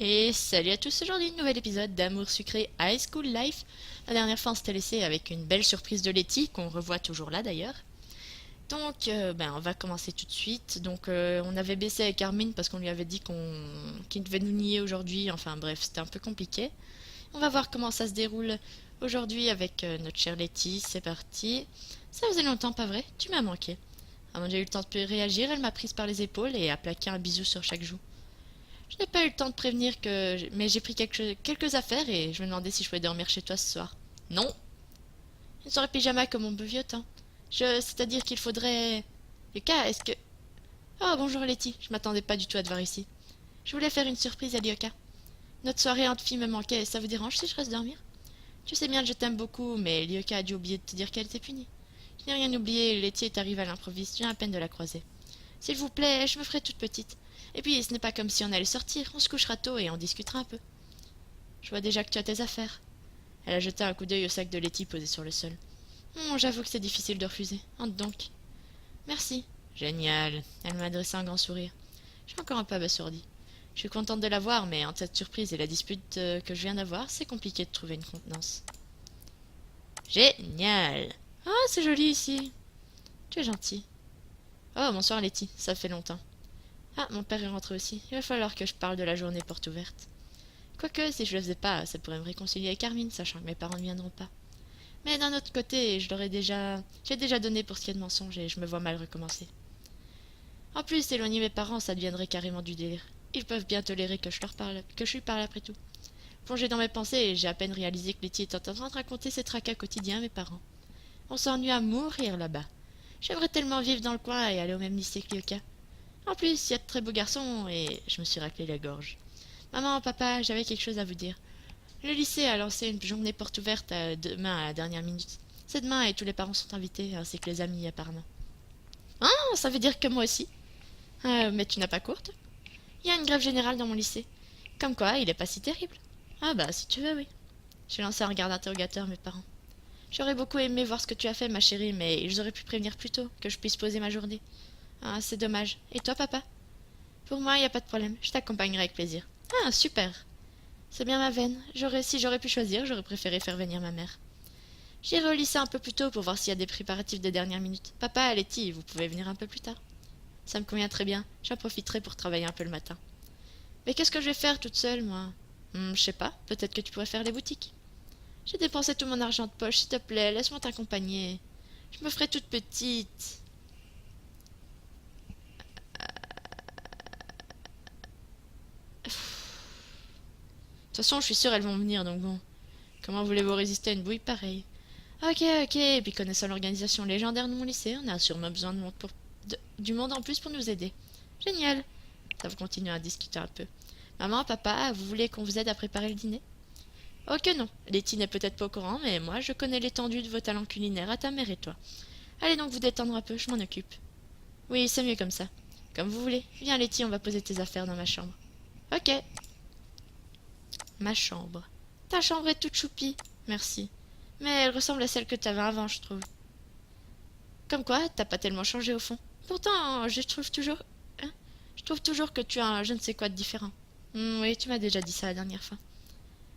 Et salut à tous, aujourd'hui nouvel épisode d'Amour sucré High School Life. La dernière fois on s'était laissé avec une belle surprise de Letty, qu'on revoit toujours là d'ailleurs. Donc on va commencer tout de suite. Donc on avait baissé avec Armin parce qu'on lui avait dit qu'il devait nous nier aujourd'hui. Enfin bref, c'était un peu compliqué. On va voir comment ça se déroule aujourd'hui avec notre chère Letty. C'est parti. Ça faisait longtemps, pas vrai? Tu m'as manqué. Avant j'ai eu le temps de réagir, elle m'a prise par les épaules et a plaqué un bisou sur chaque joue. Je n'ai pas eu le temps de prévenir mais j'ai pris quelques affaires et je me demandais si je pouvais dormir chez toi ce soir. Non. Une soirée pyjama comme mon beuviotin. C'est-à-dire qu'il faudrait... Lucas, est-ce que... Oh, bonjour Letty, je m'attendais pas du tout à te voir ici. Je voulais faire une surprise à Lyoka. Notre soirée entre filles me manquait, ça vous dérange si je reste dormir? Tu sais bien que je t'aime beaucoup, mais Lyoka a dû oublier de te dire qu'elle était punie. Je n'ai rien oublié, Letty est arrivée à l'improviste, je viens à peine de la croiser. S'il vous plaît, je me ferai toute petite. Et puis, ce n'est pas comme si on allait sortir, on se couchera tôt et on discutera un peu. Je vois déjà que tu as tes affaires. Elle a jeté un coup d'œil au sac de Letty posé sur le sol. J'avoue que c'est difficile de refuser. Entre donc. Merci. Génial. Elle m'a adressé un grand sourire. Je suis encore un peu abasourdie. Je suis contente de la voir, mais entre cette surprise et la dispute que je viens d'avoir, c'est compliqué de trouver une contenance. Génial. Ah, c'est joli ici. Tu es gentil. Oh, bonsoir Letty, ça fait longtemps. Ah, mon père est rentré aussi. Il va falloir que je parle de la journée porte ouverte. Quoique, si je le faisais pas, ça pourrait me réconcilier avec Carmine, sachant que mes parents ne viendront pas. Mais d'un autre côté, j'ai déjà donné pour ce qui est de mensonge et je me vois mal recommencer. En plus, éloigner mes parents, ça deviendrait carrément du délire. Ils peuvent bien tolérer que je leur parle, que je lui parle après tout. Plongé dans mes pensées, j'ai à peine réalisé que Letty était en train de raconter ses tracas quotidiens à mes parents. On s'ennuie à mourir là-bas. J'aimerais tellement vivre dans le coin et aller au même lycée que Lyoka. En plus, il y a de très beaux garçons et je me suis raclé la gorge. Maman, papa, j'avais quelque chose à vous dire. Le lycée a lancé une journée porte ouverte demain à la dernière minute. C'est demain et tous les parents sont invités, ainsi que les amis apparemment. Ah, ça veut dire que moi aussi. Mais tu n'as pas cours, toi? Il y a une grève générale dans mon lycée. Comme quoi, il est pas si terrible. Ah bah, si tu veux, oui. J'ai lancé un regard d'interrogateur à mes parents. J'aurais beaucoup aimé voir ce que tu as fait, ma chérie, mais ils auraient pu prévenir plus tôt, que je puisse poser ma journée. Ah, c'est dommage. Et toi, papa? Pour moi, il n'y a pas de problème. Je t'accompagnerai avec plaisir. Ah, super. C'est bien ma veine. Si j'aurais pu choisir, j'aurais préféré faire venir ma mère. J'irai au lycée un peu plus tôt pour voir s'il y a des préparatifs de dernière minute. Papa, Letty, vous pouvez venir un peu plus tard. Ça me convient très bien. J'en profiterai pour travailler un peu le matin. Mais qu'est-ce que je vais faire toute seule, moi? Je sais pas. Peut-être que tu pourrais faire les boutiques. J'ai dépensé tout mon argent de poche. S'il te plaît, laisse-moi t'accompagner. Je me ferai toute petite. De toute façon, je suis sûre elles vont venir, donc bon. Comment voulez-vous résister à une bouille pareille? Ok, ok, et puis connaissant l'organisation légendaire de mon lycée, on a sûrement besoin du monde en plus pour nous aider. Génial. Ça va continuer à discuter un peu. Maman, papa, vous voulez qu'on vous aide à préparer le dîner? Oh que non. Letty n'est peut-être pas au courant, mais moi je connais l'étendue de vos talents culinaires à ta mère et toi. Allez donc vous détendre un peu, je m'en occupe. Oui, c'est mieux comme ça. Comme vous voulez. Viens Letty, on va poser tes affaires dans ma chambre. Ok. Ma chambre. Ta chambre est toute choupie. Merci. Mais elle ressemble à celle que t'avais avant, je trouve. Comme quoi, t'as pas tellement changé au fond. Pourtant, hein, je trouve toujours que tu as un je ne sais quoi de différent. Oui, tu m'as déjà dit ça la dernière fois.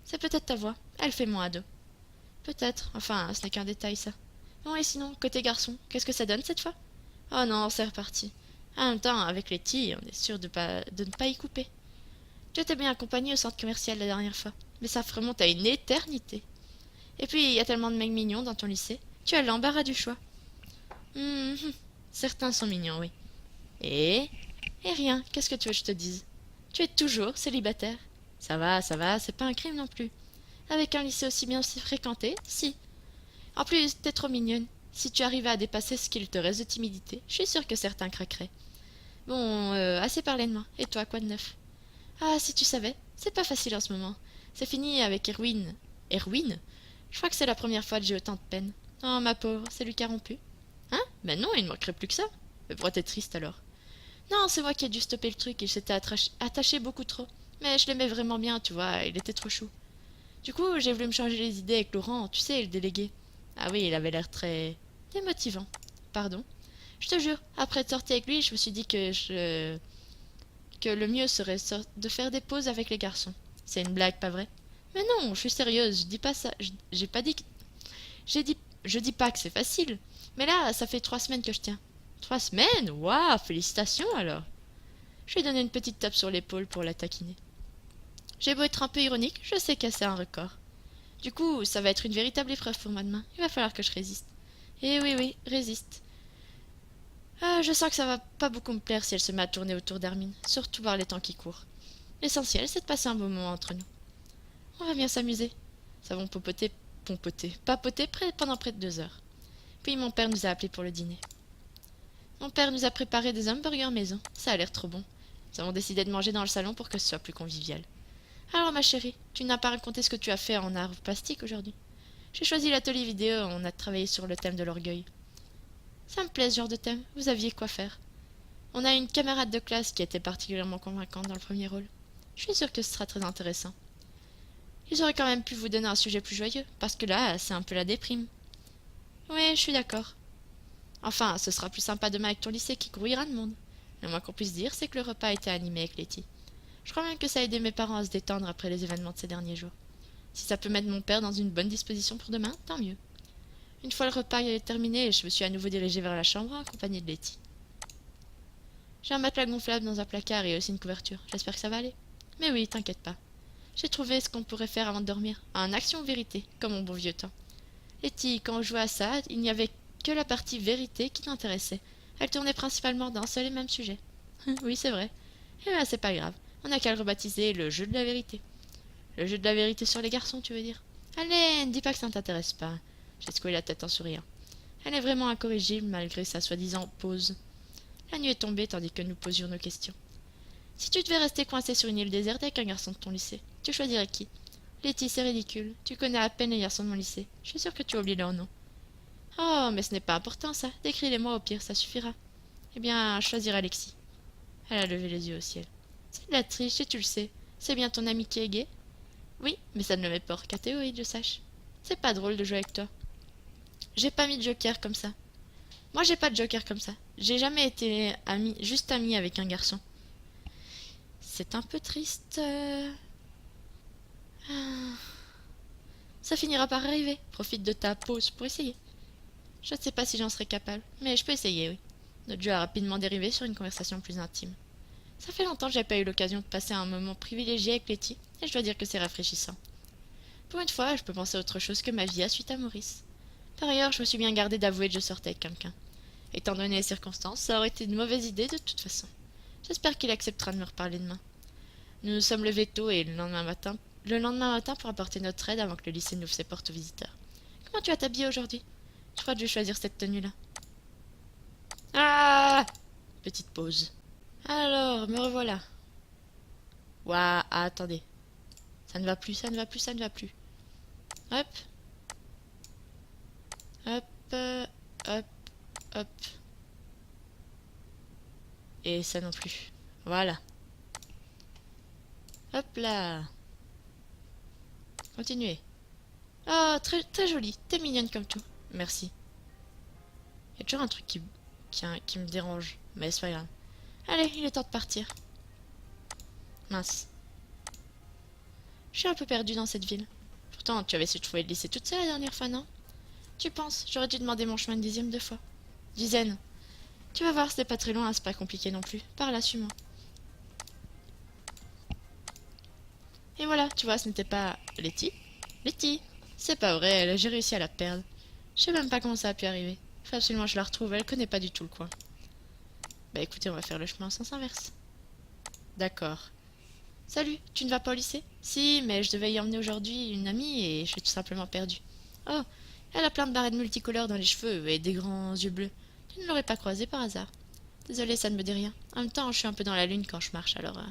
C'est peut-être ta voix. Elle fait moins ado. Peut-être. Enfin, ce n'est qu'un détail, ça. Bon, et sinon, côté garçon, qu'est-ce que ça donne cette fois? Oh non, c'est reparti. En même temps, avec les tis, on est sûr de ne pas y couper. Je t'ai bien accompagné au centre commercial la dernière fois. Mais ça remonte à une éternité. Et puis, il y a tellement de mecs mignons dans ton lycée. Tu as l'embarras du choix. Hum, Certains sont mignons, oui. Et... Et rien, qu'est-ce que tu veux que je te dise? Tu es toujours célibataire. Ça va, c'est pas un crime non plus. Avec un lycée aussi bien fréquenté, si. En plus, t'es trop mignonne. Si tu arrivais à dépasser ce qu'il te reste de timidité, je suis sûre que certains craqueraient. Bon, assez parlé de moi. Et toi, quoi de neuf? Ah, si tu savais, c'est pas facile en ce moment. C'est fini avec Erwin. Erwin? Je crois que c'est la première fois que j'ai autant de peine. Oh, ma pauvre, c'est lui qui a rompu. Hein? Ben non, il ne manquerait plus que ça. Mais pourquoi t'es triste alors? Non, c'est moi qui ai dû stopper le truc, il s'était attaché beaucoup trop. Mais je l'aimais vraiment bien, tu vois, il était trop chou. Du coup, j'ai voulu me changer les idées avec Laurent, tu sais, le délégué. Ah oui, il avait l'air très... démotivant. Pardon. Je te jure, après être sortie avec lui, je me suis dit que le mieux serait de faire des pauses avec les garçons. C'est une blague, pas vrai? Mais non, je suis sérieuse, je dis pas ça. J'ai pas dit que... Je dis pas que c'est facile. Mais là, ça fait 3 semaines que je tiens. 3 semaines? Waouh, félicitations alors. Je lui ai donné une petite tape sur l'épaule pour la taquiner. J'ai beau être un peu ironique, je sais que c'est un record. Du coup, ça va être une véritable épreuve pour moi demain. Il va falloir que je résiste. Et oui, oui, résiste. Ah, je sens que ça va pas beaucoup me plaire si elle se met à tourner autour d'Hermine, surtout par les temps qui courent. L'essentiel, c'est de passer un bon moment entre nous. On va bien s'amuser. Ça va papoter pendant près de 2 heures. Puis mon père nous a appelés pour le dîner. Mon père nous a préparé des hamburgers maison. Ça a l'air trop bon. Nous avons décidé de manger dans le salon pour que ce soit plus convivial. Alors ma chérie, tu n'as pas raconté ce que tu as fait en art plastique aujourd'hui. J'ai choisi l'atelier vidéo, on a travaillé sur le thème de l'orgueil. Ça me plaît ce genre de thème, vous aviez quoi faire. On a une camarade de classe qui était particulièrement convaincante dans le premier rôle. Je suis sûre que ce sera très intéressant. Ils auraient quand même pu vous donner un sujet plus joyeux, parce que là, c'est un peu la déprime. Oui, je suis d'accord. Enfin, ce sera plus sympa demain avec ton lycée qui grouillera de monde. Le moins qu'on puisse dire, c'est que le repas a été animé avec Letty. Je crois même que ça a aidé mes parents à se détendre après les événements de ces derniers jours. Si ça peut mettre mon père dans une bonne disposition pour demain, tant mieux. Une fois le repas terminé, je me suis à nouveau dirigée vers la chambre en compagnie de Letty. J'ai un matelas gonflable dans un placard et aussi une couverture. J'espère que ça va aller. Mais oui, t'inquiète pas. J'ai trouvé ce qu'on pourrait faire avant de dormir. Un action ou vérité, comme mon bon vieux temps. Letty, quand on jouait à ça, il n'y avait que la partie vérité qui t'intéressait. Elle tournait principalement d'un seul et même sujet. Oui, c'est vrai. Eh ben, c'est pas grave. On n'a qu'à le rebaptiser le jeu de la vérité. Le jeu de la vérité sur les garçons, tu veux dire? Allez, ne dis pas que ça ne t'intéresse pas. J'ai secoué la tête en souriant. Elle est vraiment incorrigible malgré sa soi-disant pause. La nuit est tombée tandis que nous posions nos questions. Si tu devais rester coincé sur une île déserte avec un garçon de ton lycée, tu choisirais qui? Letty, c'est ridicule. Tu connais à peine les garçons de mon lycée. Je suis sûre que tu oublies leur nom. Oh, mais ce n'est pas important ça. Décris-les-moi au pire, ça suffira. Eh bien, je choisirai Alexis. Elle a levé les yeux au ciel. C'est de la triche et tu le sais. C'est bien ton ami qui est gay? Oui, mais ça ne le met pas hors catégorie, je sache. C'est pas drôle de jouer avec toi. J'ai pas mis de joker comme ça. Moi, j'ai pas de joker comme ça. J'ai jamais été juste amie avec un garçon. C'est un peu triste. Ça finira par arriver. Profite de ta pause pour essayer. Je ne sais pas si j'en serai capable, mais je peux essayer, oui. Notre jeu a rapidement dérivé sur une conversation plus intime. Ça fait longtemps que j'ai pas eu l'occasion de passer un moment privilégié avec Letty, et je dois dire que c'est rafraîchissant. Pour une fois, je peux penser à autre chose que ma vie à suite à Maurice. Par ailleurs, je me suis bien gardée d'avouer que je sortais avec quelqu'un. Étant donné les circonstances, ça aurait été une mauvaise idée de toute façon. J'espère qu'il acceptera de me reparler demain. Nous nous sommes levés tôt et le lendemain matin pour apporter notre aide avant que le lycée n'ouvre ses portes aux visiteurs. Comment tu vas t'habiller aujourd'hui? Je crois que je vais choisir cette tenue-là. Ah! Petite pause. Alors, me revoilà. Ouah, attendez. Ça ne va plus, ça ne va plus, ça ne va plus. Hop. Hop, hop, hop. Et ça non plus. Voilà. Hop là. Continuez. Oh, très, très jolie. T'es mignonne comme tout. Merci. Il y a toujours un truc qui me dérange. Mais c'est pas grave. Allez, il est temps de partir. Mince. Je suis un peu perdue dans cette ville. Pourtant, tu avais su trouver le lycée toute seule la dernière fois, non? Tu penses? J'aurais dû demander mon chemin une dixième de fois. Dizaine. Tu vas voir, c'est pas très loin, c'est pas compliqué non plus. Par là, suis-moi. Et voilà, tu vois, ce n'était pas Letty. Letty! C'est pas vrai, j'ai réussi à la perdre. Je sais même pas comment ça a pu arriver. Faut absolument que je la retrouve, elle connaît pas du tout le coin. Bah écoutez, on va faire le chemin en sens inverse. D'accord. Salut, tu ne vas pas au lycée? Si, mais je devais y emmener aujourd'hui une amie et je suis tout simplement perdue. Oh, elle a plein de barrettes multicolores dans les cheveux et des grands yeux bleus. Tu ne l'aurais pas croisée par hasard? Désolée, ça ne me dit rien. En même temps, je suis un peu dans la lune quand je marche, alors...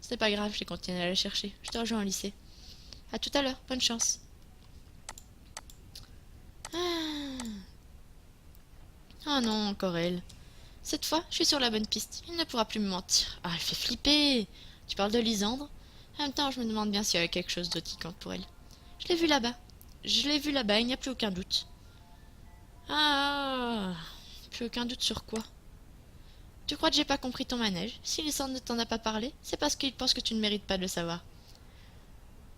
c'est pas grave, j'ai continué à la chercher. Je te rejoins au lycée. À tout à l'heure, bonne chance. Ah. Oh non, encore elle. Cette fois, je suis sur la bonne piste. Il ne pourra plus me mentir. Ah, elle fait flipper. Tu parles de Lysandre? En même temps, je me demande bien s'il y a quelque chose d'autre qui compte pour elle. Je l'ai vue là-bas. Je l'ai vue là-bas, il n'y a plus aucun doute. Ah, plus aucun doute sur quoi? Tu crois que j'ai pas compris ton manège? Si Lysandre ne t'en a pas parlé, c'est parce qu'il pense que tu ne mérites pas de le savoir.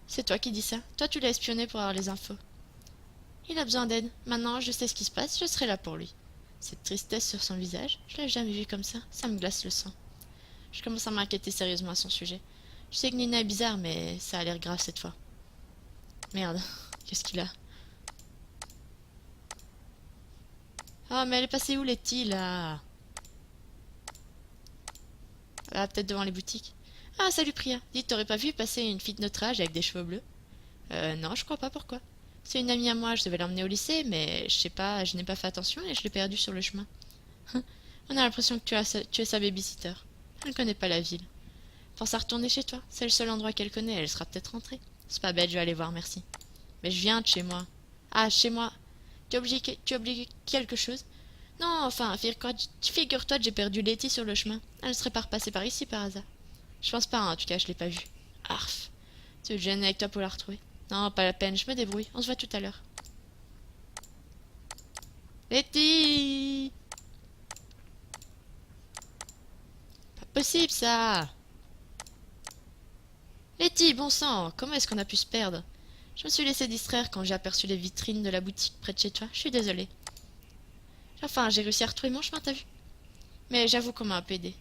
C'est toi qui dis ça. Toi, tu l'as espionné pour avoir les infos. Il a besoin d'aide. Maintenant, je sais ce qui se passe, je serai là pour lui. Cette tristesse sur son visage, je l'ai jamais vu comme ça me glace le sang. Je commence à m'inquiéter sérieusement à son sujet. Je sais que Nina est bizarre, mais ça a l'air grave cette fois. Merde, qu'est-ce qu'il a? Ah, mais elle est passée où, Letty, là? Ah, peut-être devant les boutiques. Ah, salut Priya. Dis, t'aurais pas vu passer une fille de notre âge avec des cheveux bleus? Non, je crois pas, pourquoi? C'est une amie à moi, je devais l'emmener au lycée, mais je sais pas, je n'ai pas fait attention et je l'ai perdue sur le chemin. On a l'impression que tu es sa babysitter. Elle ne connaît pas la ville. Pense à retourner chez toi. C'est le seul endroit qu'elle connaît, elle sera peut-être rentrée. C'est pas bête, je vais aller voir, merci. Mais je viens de chez moi. Ah, chez moi. Tu as oublié quelque chose? Non, enfin, figure-toi que j'ai perdu Letty sur le chemin. Elle ne serait pas repassée par ici par hasard. Je pense pas, hein, en tout cas, je l'ai pas vue. Arf. Tu veux que je vienne avec toi pour la retrouver? Non, pas la peine, je me débrouille. On se voit tout à l'heure. Letty! Pas possible, ça! Letty, bon sang, comment est-ce qu'on a pu se perdre? Je me suis laissé distraire quand j'ai aperçu les vitrines de la boutique près de chez toi. Je suis désolée. Enfin, j'ai réussi à retrouver mon chemin, t'as vu? Mais j'avoue qu'on m'a un peu aidé.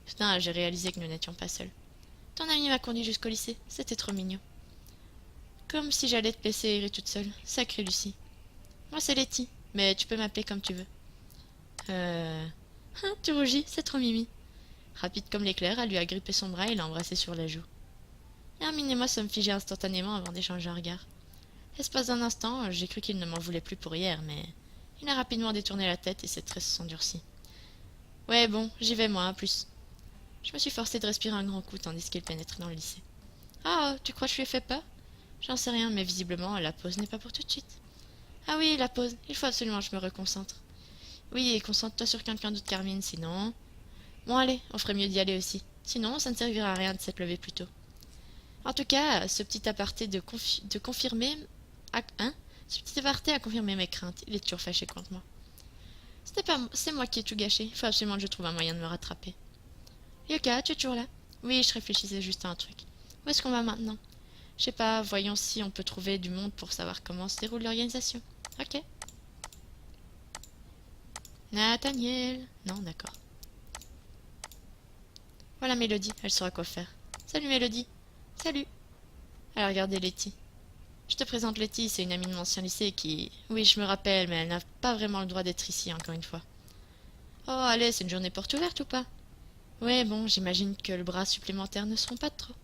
Soudain, j'ai réalisé que nous n'étions pas seuls. Ton ami m'a conduit jusqu'au lycée. C'était trop mignon. Comme si j'allais te laisser errer toute seule. Sacrée Lucie. Moi, c'est Letty, mais tu peux m'appeler comme tu veux. Hein, tu rougis, c'est trop mimi. Rapide comme l'éclair, elle lui a grippé son bras et l'a embrassé sur la joue. Hermine et moi sommes figés instantanément avant d'échanger un regard. L'espace d'un instant, j'ai cru qu'il ne m'en voulait plus pour hier, mais il a rapidement détourné la tête et ses traits se sont durcis. Ouais, bon, j'y vais moi, à plus. Je me suis forcée de respirer un grand coup tandis qu'il pénétrait dans le lycée. Ah, tu crois que je lui ai fait peur? J'en sais rien, mais visiblement, la pause n'est pas pour tout de suite. Ah oui, la pause, il faut absolument que je me reconcentre. Oui, et concentre-toi sur quelqu'un d'autre, Carmine, sinon... Bon, allez, on ferait mieux d'y aller aussi. Sinon, ça ne servira à rien de s'être levé plus tôt. En tout cas, ce petit aparté de confirmer... Hein? Ce petit aparté a confirmé mes craintes. Il est toujours fâché contre moi. C'est moi qui ai tout gâché. Il faut absolument que je trouve un moyen de me rattraper. Yoka, tu es toujours là? Oui, je réfléchissais juste à un truc. Où est-ce qu'on va maintenant? Je sais pas, voyons si on peut trouver du monde pour savoir comment se déroule l'organisation. Ok. Nathaniel. Non, d'accord. Voilà Mélodie, elle saura quoi faire. Salut Mélodie. Salut. Elle a regardé Letty. Je te présente Letty, c'est une amie de mon ancien lycée qui... Oui, je me rappelle, mais elle n'a pas vraiment le droit d'être ici, encore une fois. Oh, allez, c'est une journée porte ouverte ou pas? Ouais, bon, j'imagine que le bras supplémentaire ne seront pas de trop.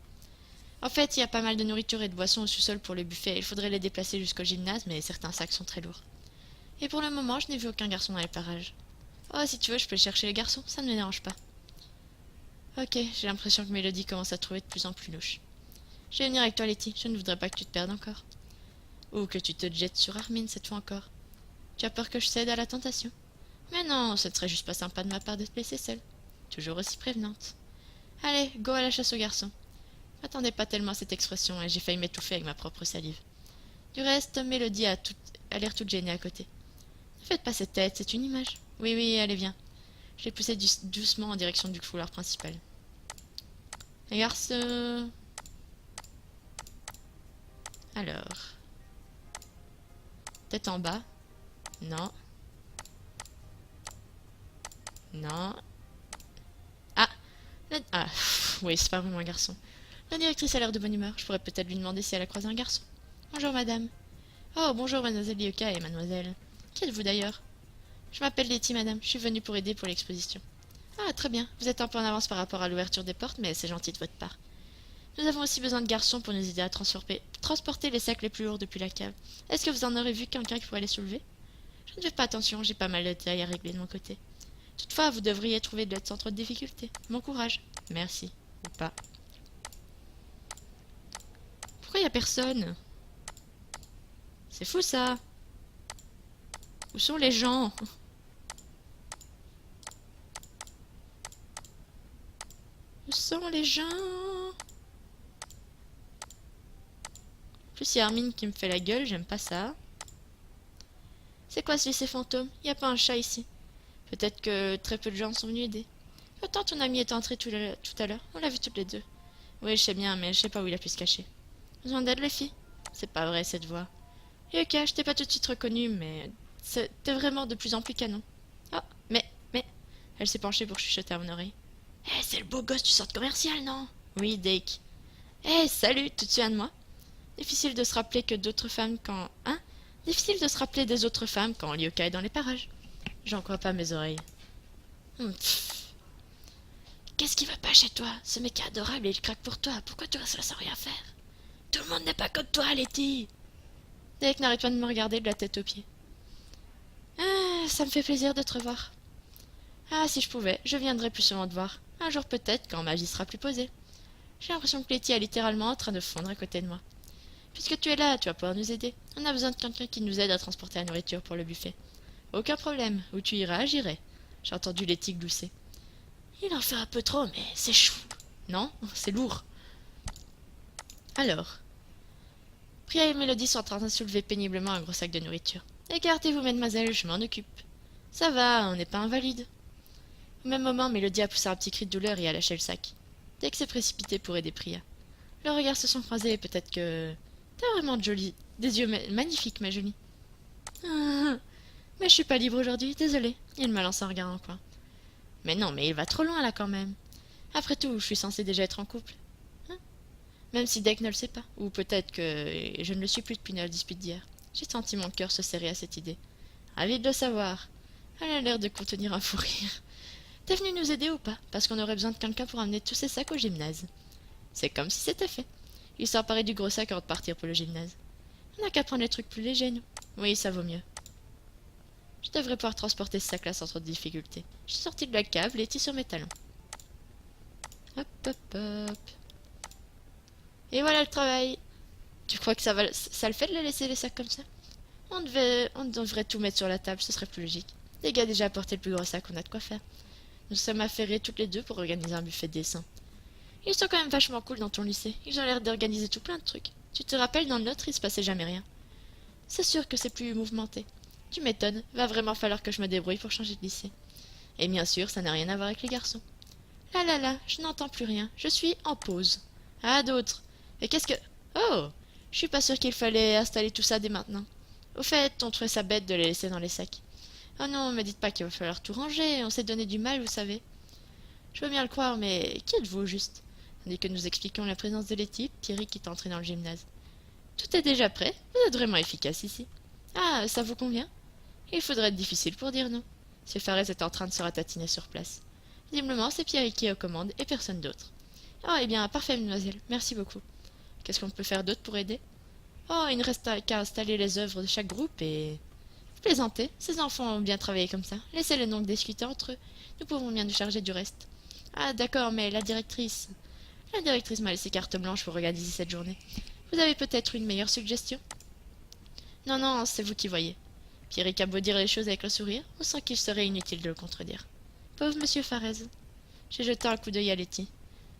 En fait, il y a pas mal de nourriture et de boissons au sous-sol pour le buffet. Il faudrait les déplacer jusqu'au gymnase, mais certains sacs sont très lourds. Et pour le moment, je n'ai vu aucun garçon dans les parages. Oh, si tu veux, je peux chercher les garçons, ça ne me dérange pas. Ok, j'ai l'impression que Mélodie commence à trouver de plus en plus louche. Je vais venir avec toi, Letty, je ne voudrais pas que tu te perdes encore. Ou que tu te jettes sur Armin cette fois encore. Tu as peur que je cède à la tentation? Mais non, ce ne serait juste pas sympa de ma part de te laisser seule. Toujours aussi prévenante. Allez, go à la chasse aux garçons. Je m'attendais pas tellement à cette expression et j'ai failli m'étouffer avec ma propre salive. Du reste, Mélodie a l'air toute gênée à côté. Ne faites pas cette tête, c'est une image. Oui, oui, allez, viens. Je l'ai poussée doucement en direction du couloir principal. Les garçons... Alors... Peut-être en bas. Non. Non. Ah, ah, oui, c'est pas vraiment un garçon. La directrice a l'air de bonne humeur. Je pourrais peut-être lui demander si elle a croisé un garçon. Bonjour, madame. Oh, bonjour, mademoiselle Lyoka et mademoiselle. Qui êtes-vous d'ailleurs? Je m'appelle Letty, madame. Je suis venue pour aider pour l'exposition. Ah, très bien. Vous êtes un peu en avance par rapport à l'ouverture des portes, mais c'est gentil de votre part. Nous avons aussi besoin de garçons pour nous aider à transporter les sacs les plus lourds depuis la cave. Est-ce que vous en aurez vu quelqu'un qui pourrait les soulever? Je ne fais pas attention, j'ai pas mal de détails à régler de mon côté. Toutefois, vous devriez trouver de l'aide sans trop de difficultés. Bon courage. Merci. Ou pas. Pourquoi y a personne? C'est fou ça. Où sont les gens? Où sont les gens? En plus, il y a Armin qui me fait la gueule, j'aime pas ça. C'est quoi ce lycée fantôme? Y a pas un chat ici? Peut-être que très peu de gens sont venus aider. Attends, ton ami est entré tout à l'heure. On l'a vu toutes les deux. Oui, je sais bien, mais je sais pas où il a pu se cacher. Besoin d'aide, les filles? C'est pas vrai, cette voix. Yuka, je t'ai pas tout de suite reconnu, mais t'es vraiment de plus en plus canon. Ah, mais... Elle s'est penchée pour chuchoter à mon oreille. Eh, c'est le beau gosse du centre commercial, non? Oui, Dake. Eh, salut, tu te souviens de moi? Difficile de se rappeler que d'autres femmes quand... Hein? Difficile de se rappeler des autres femmes quand Ryoka est dans les parages. J'en crois pas mes oreilles. Qu'est-ce qui va pas chez toi? Ce mec est adorable et il craque pour toi. Pourquoi tu restes là sans rien faire? Tout le monde n'est pas comme toi, Letty. Dake n'arrête pas de me regarder de la tête aux pieds. Ah, ça me fait plaisir de te revoir. Ah, si je pouvais, je viendrais plus souvent te voir. Un jour peut-être, quand ma vie sera plus posée. J'ai l'impression que Letty est littéralement en train de fondre à côté de moi. Puisque tu es là, tu vas pouvoir nous aider. On a besoin de quelqu'un qui nous aide à transporter la nourriture pour le buffet. Aucun problème. Où tu iras, j'irai. J'ai entendu Letty glousser. Il en fait un peu trop, mais c'est chou. Non, c'est lourd. Alors, Priya et Mélodie sont en train de soulever péniblement un gros sac de nourriture. Écartez-vous, mademoiselle, je m'en occupe. Ça va, on n'est pas invalide. Au même moment, Mélodie a poussé un petit cri de douleur et a lâché le sac. Dès que s'est précipité pour aider Priya. Leurs regards se sont croisés et peut-être que... T'as vraiment de jolis... Des yeux magnifiques, ma jolie. Ah, mais je suis pas libre aujourd'hui, désolée. Il me lance un regard en coin. Mais non, mais il va trop loin là quand même. Après tout, je suis censée déjà être en couple. Hein? Même si Deck ne le sait pas. Ou peut-être que je ne le suis plus depuis notre dispute d'hier. J'ai senti mon cœur se serrer à cette idée. Ravi de le savoir. Elle a l'air de contenir un fou rire. T'es venu nous aider ou pas? Parce qu'on aurait besoin de quelqu'un pour amener tous ces sacs au gymnase. C'est comme si c'était fait. Il s'est emparé du gros sac avant de partir pour le gymnase. On n'a qu'à prendre les trucs plus légers, nous. Oui, ça vaut mieux. Je devrais pouvoir transporter ce sac-là sans trop de difficulté. Je suis sortie de la cave, Letty sur mes talons. Hop, hop, hop. Et voilà le travail. Tu crois que ça le fait de les laisser les sacs comme ça? On devrait tout mettre sur la table, ce serait plus logique. Les gars déjà apporté le plus gros sac, on a de quoi faire. Nous sommes affairés toutes les deux pour organiser un buffet de dessin. Ils sont quand même vachement cool dans ton lycée. Ils ont l'air d'organiser tout plein de trucs. Tu te rappelles, dans le nôtre, il se passait jamais rien. C'est sûr que c'est plus mouvementé. Tu m'étonnes, va vraiment falloir que je me débrouille pour changer de lycée. Et bien sûr, ça n'a rien à voir avec les garçons. Là là là, je n'entends plus rien. Je suis en pause. Ah, d'autres. Et qu'est-ce que... Oh, je suis pas sûre qu'il fallait installer tout ça dès maintenant. Au fait, on trouvait ça bête de les laisser dans les sacs. Oh non, me dites pas qu'il va falloir tout ranger. On s'est donné du mal, vous savez. Je veux bien le croire, mais qui êtes-vous au juste? Tandis que nous expliquions la présence de Letty, Pierrick est entré dans le gymnase. Tout est déjà prêt. Vous êtes vraiment efficace ici. Ah, ça vous convient? Il faudrait être difficile pour dire non. M. Farès est en train de se ratatiner sur place. Visiblement, c'est Pierrick qui est aux commandes et personne d'autre. Oh, eh bien, parfait, mademoiselle. Merci beaucoup. Qu'est-ce qu'on peut faire d'autre pour aider? Oh, il ne reste qu'à installer les œuvres de chaque groupe et... Vous plaisantez, ces enfants ont bien travaillé comme ça. Laissez-les donc discuter entre eux. Nous pouvons bien nous charger du reste. Ah, d'accord, mais la directrice... La directrice m'a laissé carte blanche pour organiser cette journée. Vous avez peut-être une meilleure suggestion? Non, non, c'est vous qui voyez. Pierrick a beau dire les choses avec le sourire, on sent qu'il serait inutile de le contredire. Pauvre monsieur Farès. J'ai jeté un coup d'œil à Letty.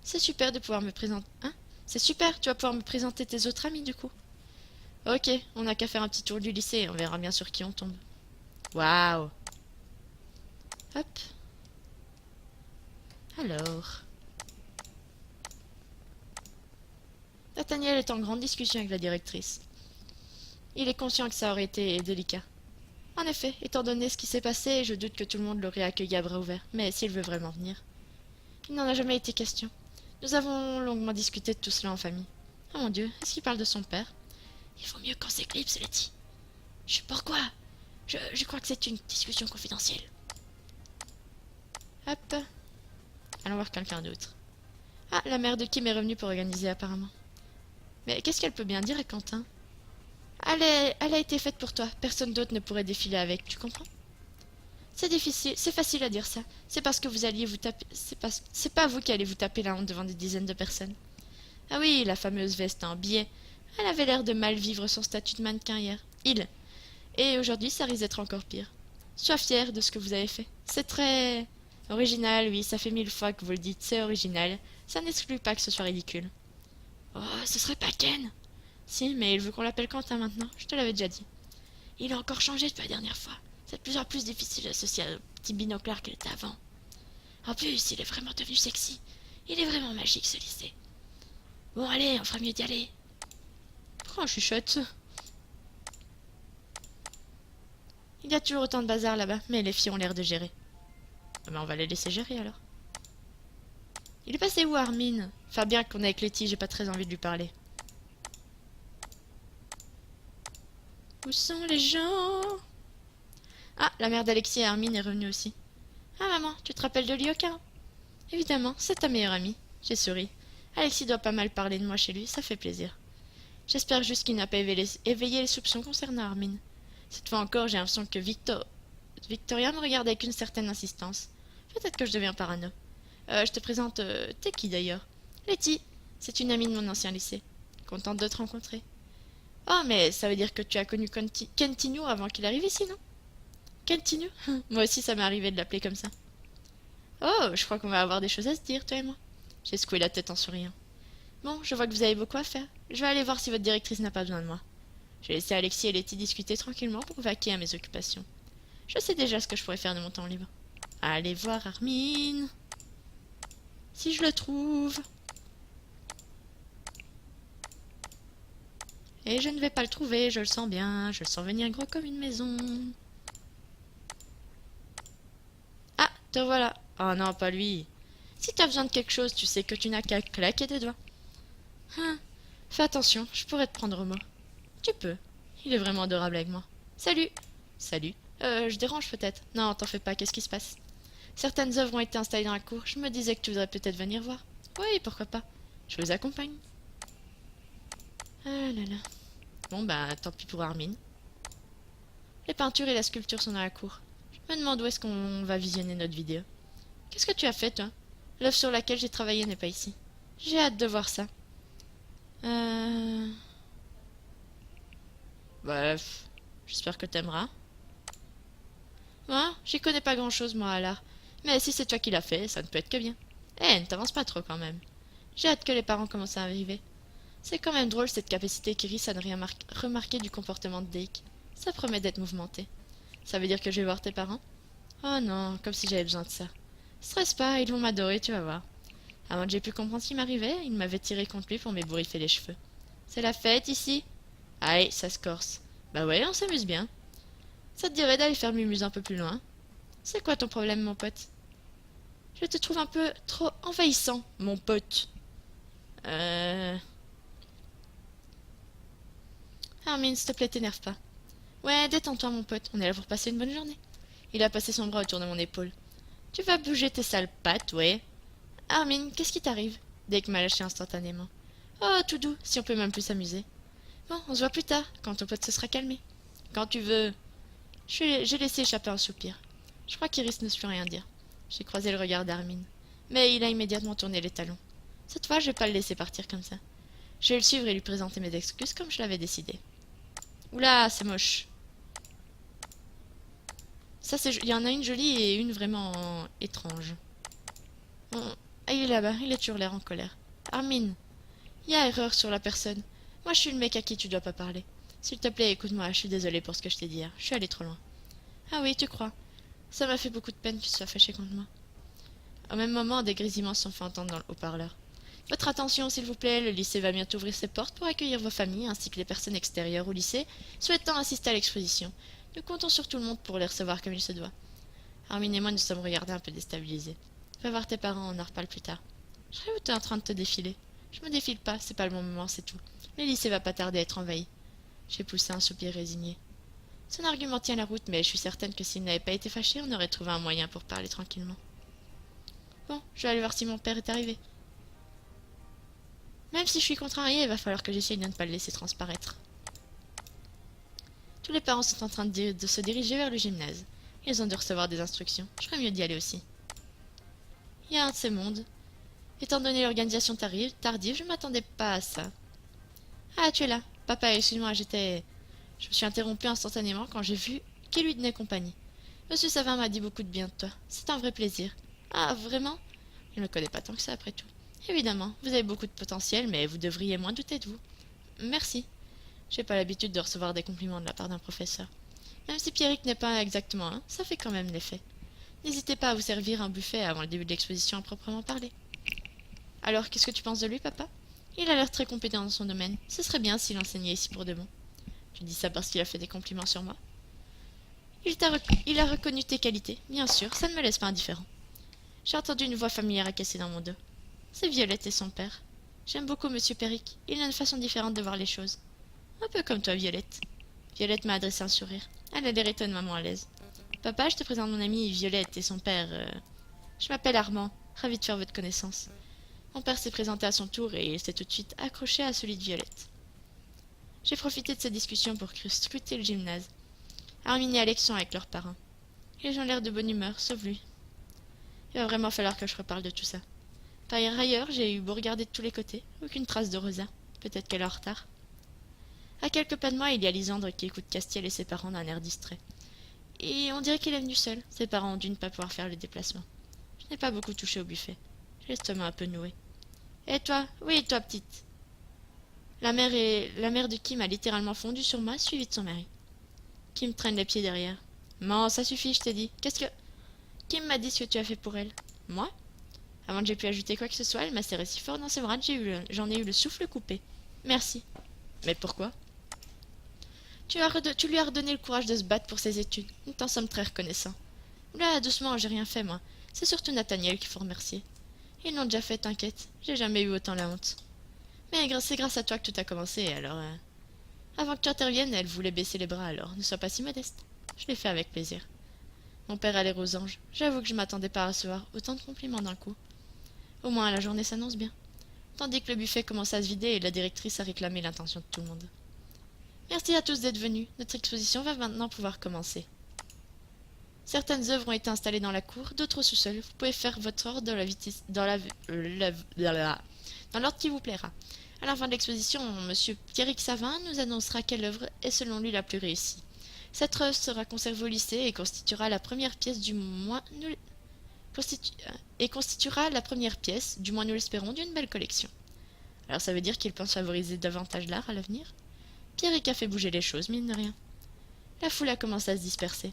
C'est super de pouvoir me présenter... Hein? C'est super, tu vas pouvoir me présenter tes autres amis, du coup. Ok, on n'a qu'à faire un petit tour du lycée, on verra bien sur qui on tombe. Waouh! Hop. Alors... Nathaniel est en grande discussion avec la directrice. Il est conscient que ça aurait été délicat. En effet, étant donné ce qui s'est passé, je doute que tout le monde l'aurait accueilli à bras ouverts, mais s'il veut vraiment venir. Il n'en a jamais été question. Nous avons longuement discuté de tout cela en famille. Oh mon Dieu, est-ce qu'il parle de son père? Il vaut mieux qu'on s'éclipse, Letty. Pourquoi? Je crois que c'est une discussion confidentielle. Hop. Allons voir quelqu'un d'autre. Ah, la mère de Kim est revenue pour organiser apparemment. Mais qu'est-ce qu'elle peut bien dire à Quentin? Elle a été faite pour toi. Personne d'autre ne pourrait défiler avec, tu comprends? C'est difficile, c'est facile à dire ça. C'est parce que vous alliez vous taper... C'est pas vous qui allez vous taper la honte devant des dizaines de personnes. Ah oui, la fameuse veste en biais. Elle avait l'air de mal vivre son statut de mannequin hier. Et aujourd'hui, ça risque d'être encore pire. Sois fière de ce que vous avez fait. C'est très... original, oui, ça fait 1000 fois que vous le dites, c'est original. Ça n'exclut pas que ce soit ridicule. Oh, ce serait pas Ken? Si, mais il veut qu'on l'appelle Quentin maintenant, je te l'avais déjà dit. Il a encore changé depuis la dernière fois. C'est de plus en plus difficile d'associer au petit binoclard qu'il était avant. En plus, il est vraiment devenu sexy. Il est vraiment magique, ce lycée. Bon, allez, on fera mieux d'y aller. Pourquoi on chuchote? Il y a toujours autant de bazar là-bas, mais les filles ont l'air de gérer. Ah ben, on va les laisser gérer alors. Il est passé où, Armin? Enfin, bien qu'on est avec Letty, j'ai pas très envie de lui parler. Où sont les gens? Ah, la mère d'Alexis et Armin est revenue aussi. Ah maman, tu te rappelles de Lyoka? Évidemment, c'est ta meilleure amie. J'ai souri. Alexis doit pas mal parler de moi chez lui, ça fait plaisir. J'espère juste qu'il n'a pas éveillé les soupçons concernant Armin. Cette fois encore, j'ai l'impression que Victoria me regarde avec une certaine insistance. Peut-être que je deviens parano. Je te présente... t'es qui d'ailleurs? Letty, c'est une amie de mon ancien lycée. Contente de te rencontrer. Oh, mais ça veut dire que tu as connu Kentinu avant qu'il arrive ici, non? Kentinu? Moi aussi, ça m'est arrivé de l'appeler comme ça. Oh, je crois qu'on va avoir des choses à se dire, toi et moi. J'ai secoué la tête en souriant. Bon, je vois que vous avez beaucoup à faire. Je vais aller voir si votre directrice n'a pas besoin de moi. J'ai laissé Alexis et Letty discuter tranquillement pour vaquer à mes occupations. Je sais déjà ce que je pourrais faire de mon temps libre. Allez voir Armin. Si je le trouve. Et je ne vais pas le trouver, je le sens bien. Je le sens venir gros comme une maison. Ah, te voilà. Oh non, pas lui. Si tu as besoin de quelque chose, tu sais que tu n'as qu'à claquer des doigts. Hein, fais attention, je pourrais te prendre au mot. Tu peux. Il est vraiment adorable avec moi. Salut. Salut. Je dérange peut-être. Non, t'en fais pas, qu'est-ce qui se passe? Certaines œuvres ont été installées dans la cour. Je me disais que tu voudrais peut-être venir voir. Oui, pourquoi pas. Je vous accompagne. Ah là là. Bon bah, tant pis pour Armin. Les peintures et la sculpture sont dans la cour. Je me demande où est-ce qu'on va visionner notre vidéo. Qu'est-ce que tu as fait, toi? L'œuvre sur laquelle j'ai travaillé n'est pas ici. J'ai hâte de voir ça. Bref, j'espère que t'aimeras. Moi, j'y connais pas grand-chose, moi, à l'art. Mais si c'est toi qui l'as fait, ça ne peut être que bien. Eh, ne t'avance pas trop, quand même. J'ai hâte que les parents commencent à arriver. C'est quand même drôle, cette capacité qu'Iris à ne rien remarquer du comportement de Dake. Ça promet d'être mouvementé. Ça veut dire que je vais voir tes parents? Oh non, comme si j'avais besoin de ça. Stresse pas, ils vont m'adorer, tu vas voir. Avant que j'ai pu comprendre ce qui m'arrivait, il m'avait tiré contre lui pour m'ébouriffer les cheveux. C'est la fête, ici? Allez, ça se corse. Bah ouais, on s'amuse bien. Ça te dirait d'aller faire mumuse un peu plus loin? C'est quoi ton problème, mon pote? Je te trouve un peu trop envahissant, mon pote. Armin, s'il te plaît, t'énerve pas. Ouais, détends-toi, mon pote, on est là pour passer une bonne journée. Il a passé son bras autour de mon épaule. Tu vas bouger tes sales pattes, ouais. Armin, qu'est-ce qui t'arrive? Dake m'a lâché instantanément. Oh, tout doux, si on peut même plus s'amuser. Bon, on se voit plus tard, quand ton pote se sera calmé. Quand tu veux. J'ai laissé échapper un soupir. Je crois qu'Iris ne sut rien dire. J'ai croisé le regard d'Armin. Mais il a immédiatement tourné les talons. Cette fois, je vais pas le laisser partir comme ça. Je vais le suivre et lui présenter mes excuses comme je l'avais décidé. Oula, c'est moche. Ça, il y en a une jolie et une vraiment étrange. Bon, ah, il est là-bas, il a toujours l'air en colère. Armin, il y a erreur sur la personne. Moi, je suis le mec à qui tu dois pas parler. S'il te plaît, écoute-moi, je suis désolée pour ce que je t'ai dit hier. Je suis allée trop loin. Ah oui, tu crois. Ça m'a fait beaucoup de peine que tu sois fâché contre moi. Au même moment, des grésillements se sont fait entendre dans le haut-parleur. Votre attention, s'il vous plaît, le lycée va bientôt ouvrir ses portes pour accueillir vos familles ainsi que les personnes extérieures au lycée souhaitant assister à l'exposition. Nous comptons sur tout le monde pour les recevoir comme il se doit. Armin et moi nous sommes regardés un peu déstabilisés. Va voir tes parents, on en reparle plus tard. Je serais où t'es en train de te défiler? Je me défile pas, c'est pas le bon moment, c'est tout. Le lycée va pas tarder à être envahi. J'ai poussé un soupir résigné. Son argument tient la route, mais je suis certaine que s'il n'avait pas été fâché, on aurait trouvé un moyen pour parler tranquillement. Bon, je vais aller voir si mon père est arrivé. Même si je suis contrariée, il va falloir que j'essaye de ne pas le laisser transparaître. Tous les parents sont en train de se diriger vers le gymnase. Ils ont dû recevoir des instructions. Je ferais mieux d'y aller aussi. Il y a un de ces mondes. Étant donné l'organisation tardive, je ne m'attendais pas à ça. Ah, tu es là. Papa, excuse-moi, Je me suis interrompue instantanément quand j'ai vu qu'il lui tenait compagnie. Monsieur Savin m'a dit beaucoup de bien de toi. C'est un vrai plaisir. Ah, vraiment? Il ne me connaît pas tant que ça, après tout. Évidemment, vous avez beaucoup de potentiel, mais vous devriez moins douter de vous. Merci. J'ai pas l'habitude de recevoir des compliments de la part d'un professeur. Même si Pierrick n'est pas exactement un, ça fait quand même l'effet. N'hésitez pas à vous servir un buffet avant le début de l'exposition à proprement parler. Alors, qu'est-ce que tu penses de lui, papa? Il a l'air très compétent dans son domaine. Ce serait bien s'il enseignait ici pour de bon. Tu dis ça parce qu'il a fait des compliments sur moi? Il a reconnu tes qualités, bien sûr, ça ne me laisse pas indifférent. J'ai entendu une voix familière acquiescer dans mon dos. C'est Violette et son père. J'aime beaucoup Monsieur Perrick. Il a une façon différente de voir les choses. Un peu comme toi, Violette. Violette m'a adressé un sourire. Elle a l'air étonnamment à l'aise. Papa, je te présente mon amie Violette et son père. Je m'appelle Armand. Ravi de faire votre connaissance. Mon père s'est présenté à son tour et il s'est tout de suite accroché à celui de Violette. J'ai profité de cette discussion pour scruter le gymnase. Armin et Alex sont avec leurs parents. Ils ont l'air de bonne humeur, sauf lui. Il va vraiment falloir que je reparle de tout ça. Par ailleurs, j'ai eu beau regarder de tous les côtés, aucune trace de Rosa. Peut-être qu'elle est en retard. À quelques pas de moi, il y a Lisandre qui écoute Castiel et ses parents d'un air distrait. Et on dirait qu'il est venu seul. Ses parents ont dû ne pas pouvoir faire le déplacement. Je n'ai pas beaucoup touché au buffet. J'ai l'estomac un peu noué. Et toi? Oui, toi, petite. La mère de Kim a littéralement fondu sur moi, suivie de son mari. Kim traîne les pieds derrière. Non, ça suffit, je t'ai dit. Qu'est-ce que... Kim m'a dit ce que tu as fait pour elle. Moi? Avant que j'aie pu ajouter quoi que ce soit, elle m'a serré si fort dans ses bras que j'en ai eu le souffle coupé. Merci. Mais pourquoi? Tu lui as redonné le courage de se battre pour ses études. Nous t'en sommes très reconnaissants. Là, doucement, j'ai rien fait, moi. C'est surtout Nathaniel qu'il faut remercier. Ils l'ont déjà fait, t'inquiète. J'ai jamais eu autant la honte. Mais c'est grâce à toi que tout a commencé, alors... Avant que tu interviennes, elle voulait baisser les bras, alors ne sois pas si modeste. Je l'ai fait avec plaisir. Mon père a l'air aux anges. J'avoue que je m'attendais pas à recevoir autant de compliments d'un coup. Au moins, la journée s'annonce bien. Tandis que le buffet commence à se vider et la directrice a réclamé l'intention de tout le monde. Merci à tous d'être venus. Notre exposition va maintenant pouvoir commencer. Certaines œuvres ont été installées dans la cour, d'autres au sous-sol. Vous pouvez faire votre ordre dans l'ordre qui vous plaira. À la fin de l'exposition, Monsieur Pierrick Savin nous annoncera quelle œuvre est selon lui la plus réussie. Cette œuvre sera conservée au lycée et constituera la première pièce du moins nous l'espérons, d'une belle collection. Alors ça veut dire qu'il pense favoriser davantage l'art à l'avenir? Pierrick a fait bouger les choses, mine de rien. La foule a commencé à se disperser.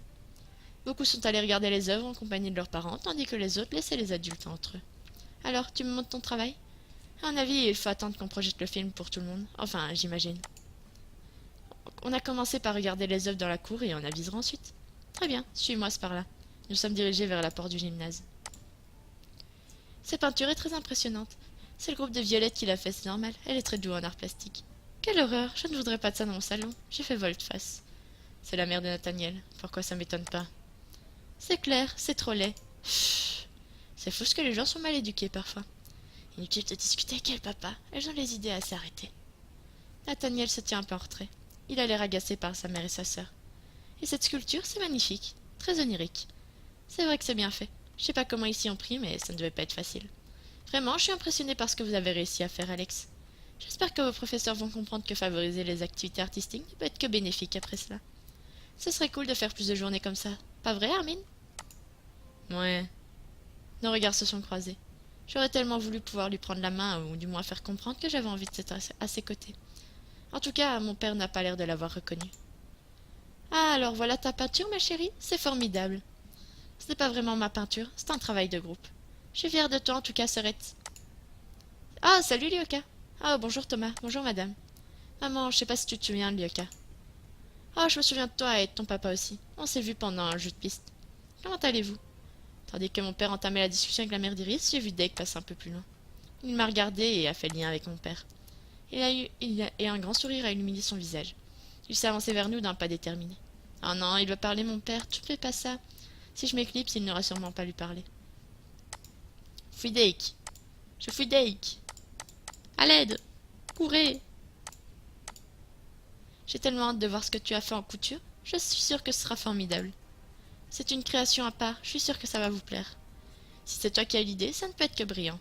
Beaucoup sont allés regarder les œuvres en compagnie de leurs parents, tandis que les autres laissaient les adultes entre eux. Alors, tu me montres ton travail? À mon avis, il faut attendre qu'on projette le film pour tout le monde. Enfin, j'imagine. On a commencé par regarder les œuvres dans la cour et on avisera ensuite. Très bien, suis-moi, c'est par là. Nous sommes dirigés vers la porte du gymnase. Cette peinture est très impressionnante. C'est le groupe de Violette qui l'a fait, c'est normal. Elle est très douée en art plastique. Quelle horreur, je ne voudrais pas de ça dans mon salon. J'ai fait volte-face. C'est la mère de Nathaniel. Pourquoi ça m'étonne pas? C'est clair, c'est trop laid. Chut. C'est fou ce que les gens sont mal éduqués parfois. Inutile de discuter avec elle, papa. Elles ont les idées à s'arrêter. Nathaniel se tient un peu en retrait. Il a l'air agacé par sa mère et sa sœur. Et cette sculpture, c'est magnifique. Très onirique. C'est vrai que c'est bien fait. Je sais pas comment ils s'y ont pris, mais ça ne devait pas être facile. Vraiment, je suis impressionnée par ce que vous avez réussi à faire, Alex. J'espère que vos professeurs vont comprendre que favoriser les activités artistiques ne peut être que bénéfique après cela. Ce serait cool de faire plus de journées comme ça. Pas vrai, Armin? Ouais. Nos regards se sont croisés. J'aurais tellement voulu pouvoir lui prendre la main, ou du moins faire comprendre que j'avais envie d'être à ses côtés. En tout cas, mon père n'a pas l'air de l'avoir reconnu. Ah, alors voilà ta peinture, ma chérie? C'est formidable. Ce n'est pas vraiment ma peinture, c'est un travail de groupe. Je suis fière de toi, en tout cas, sœurette. Ah, salut, Lyoka. Ah, bonjour, Thomas. Bonjour, madame. Maman, je sais pas si tu te souviens de Lyoka. Ah, je me souviens de toi et de ton papa aussi. On s'est vus pendant un jeu de piste. Comment allez-vous? Tandis que mon père entamait la discussion avec la mère d'Iris, j'ai vu Dave passer un peu plus loin. Il m'a regardé et a fait le lien avec mon père. Et un grand sourire a illuminé son visage. Il s'est avancé vers nous d'un pas déterminé. Ah non, il veut parler, mon père, tu ne fais pas ça. Si je m'éclipse, il n'aura sûrement pas lui parler. Fouille Dake. Je fouille Dake. À l'aide. Courez. J'ai tellement hâte de voir ce que tu as fait en couture. Je suis sûre que ce sera formidable. C'est une création à part, je suis sûre que ça va vous plaire. Si c'est toi qui as l'idée, ça ne peut être que brillant.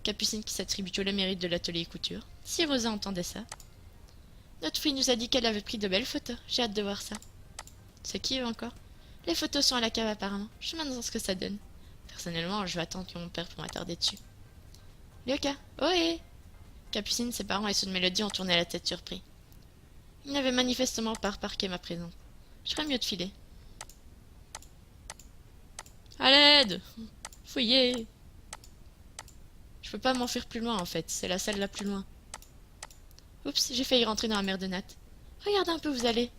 Capucine qui s'attribue tout le mérite de l'atelier couture. Si Rosa entendait ça. Notre fille nous a dit qu'elle avait pris de belles photos. J'ai hâte de voir ça. C'est qui eux encore? Les photos sont à la cave apparemment. Je me demande ce que ça donne. Personnellement, je vais attendre que mon père pour m'attarder dessus. Lyoka, ohé! Capucine, ses parents et ceux de Mélodie ont tourné la tête surpris. Ils n'avaient manifestement pas remarqué ma présence. Je ferais mieux de filer. À l'aide! Fouillez! Je peux pas m'enfuir plus loin en fait, c'est la salle la plus loin. Oups, j'ai failli rentrer dans la mer de Nat. Regardez un peu où vous allez.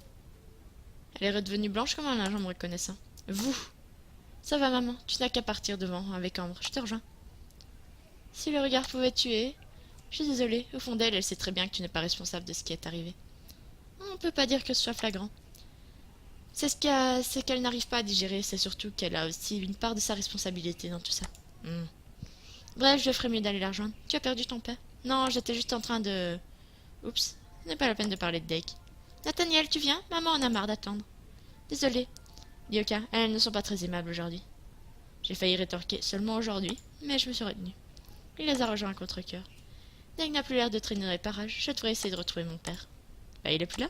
Elle est redevenue blanche comme un linge en me reconnaissant. Vous! Ça va maman, tu n'as qu'à partir devant avec Ambre, je te rejoins. Si le regard pouvait tuer... Je suis désolée, au fond d'elle, elle sait très bien que tu n'es pas responsable de ce qui est arrivé. On ne peut pas dire que ce soit flagrant. C'est qu'elle n'arrive pas à digérer, c'est surtout qu'elle a aussi une part de sa responsabilité dans tout ça. Hmm. Bref, je ferais mieux d'aller la rejoindre. Tu as perdu ton père? Non, j'étais juste en train de... Oups, ce n'est pas la peine de parler de Drake. Nathaniel, tu viens? Maman en a marre d'attendre. Désolée. Yoka, elles ne sont pas très aimables aujourd'hui. J'ai failli rétorquer seulement aujourd'hui, mais je me suis retenue. Il les a rejoints à contre-cœur. Drake n'a plus l'air de traîner dans les parages, je devrais essayer de retrouver mon père. Bah, il est plus là?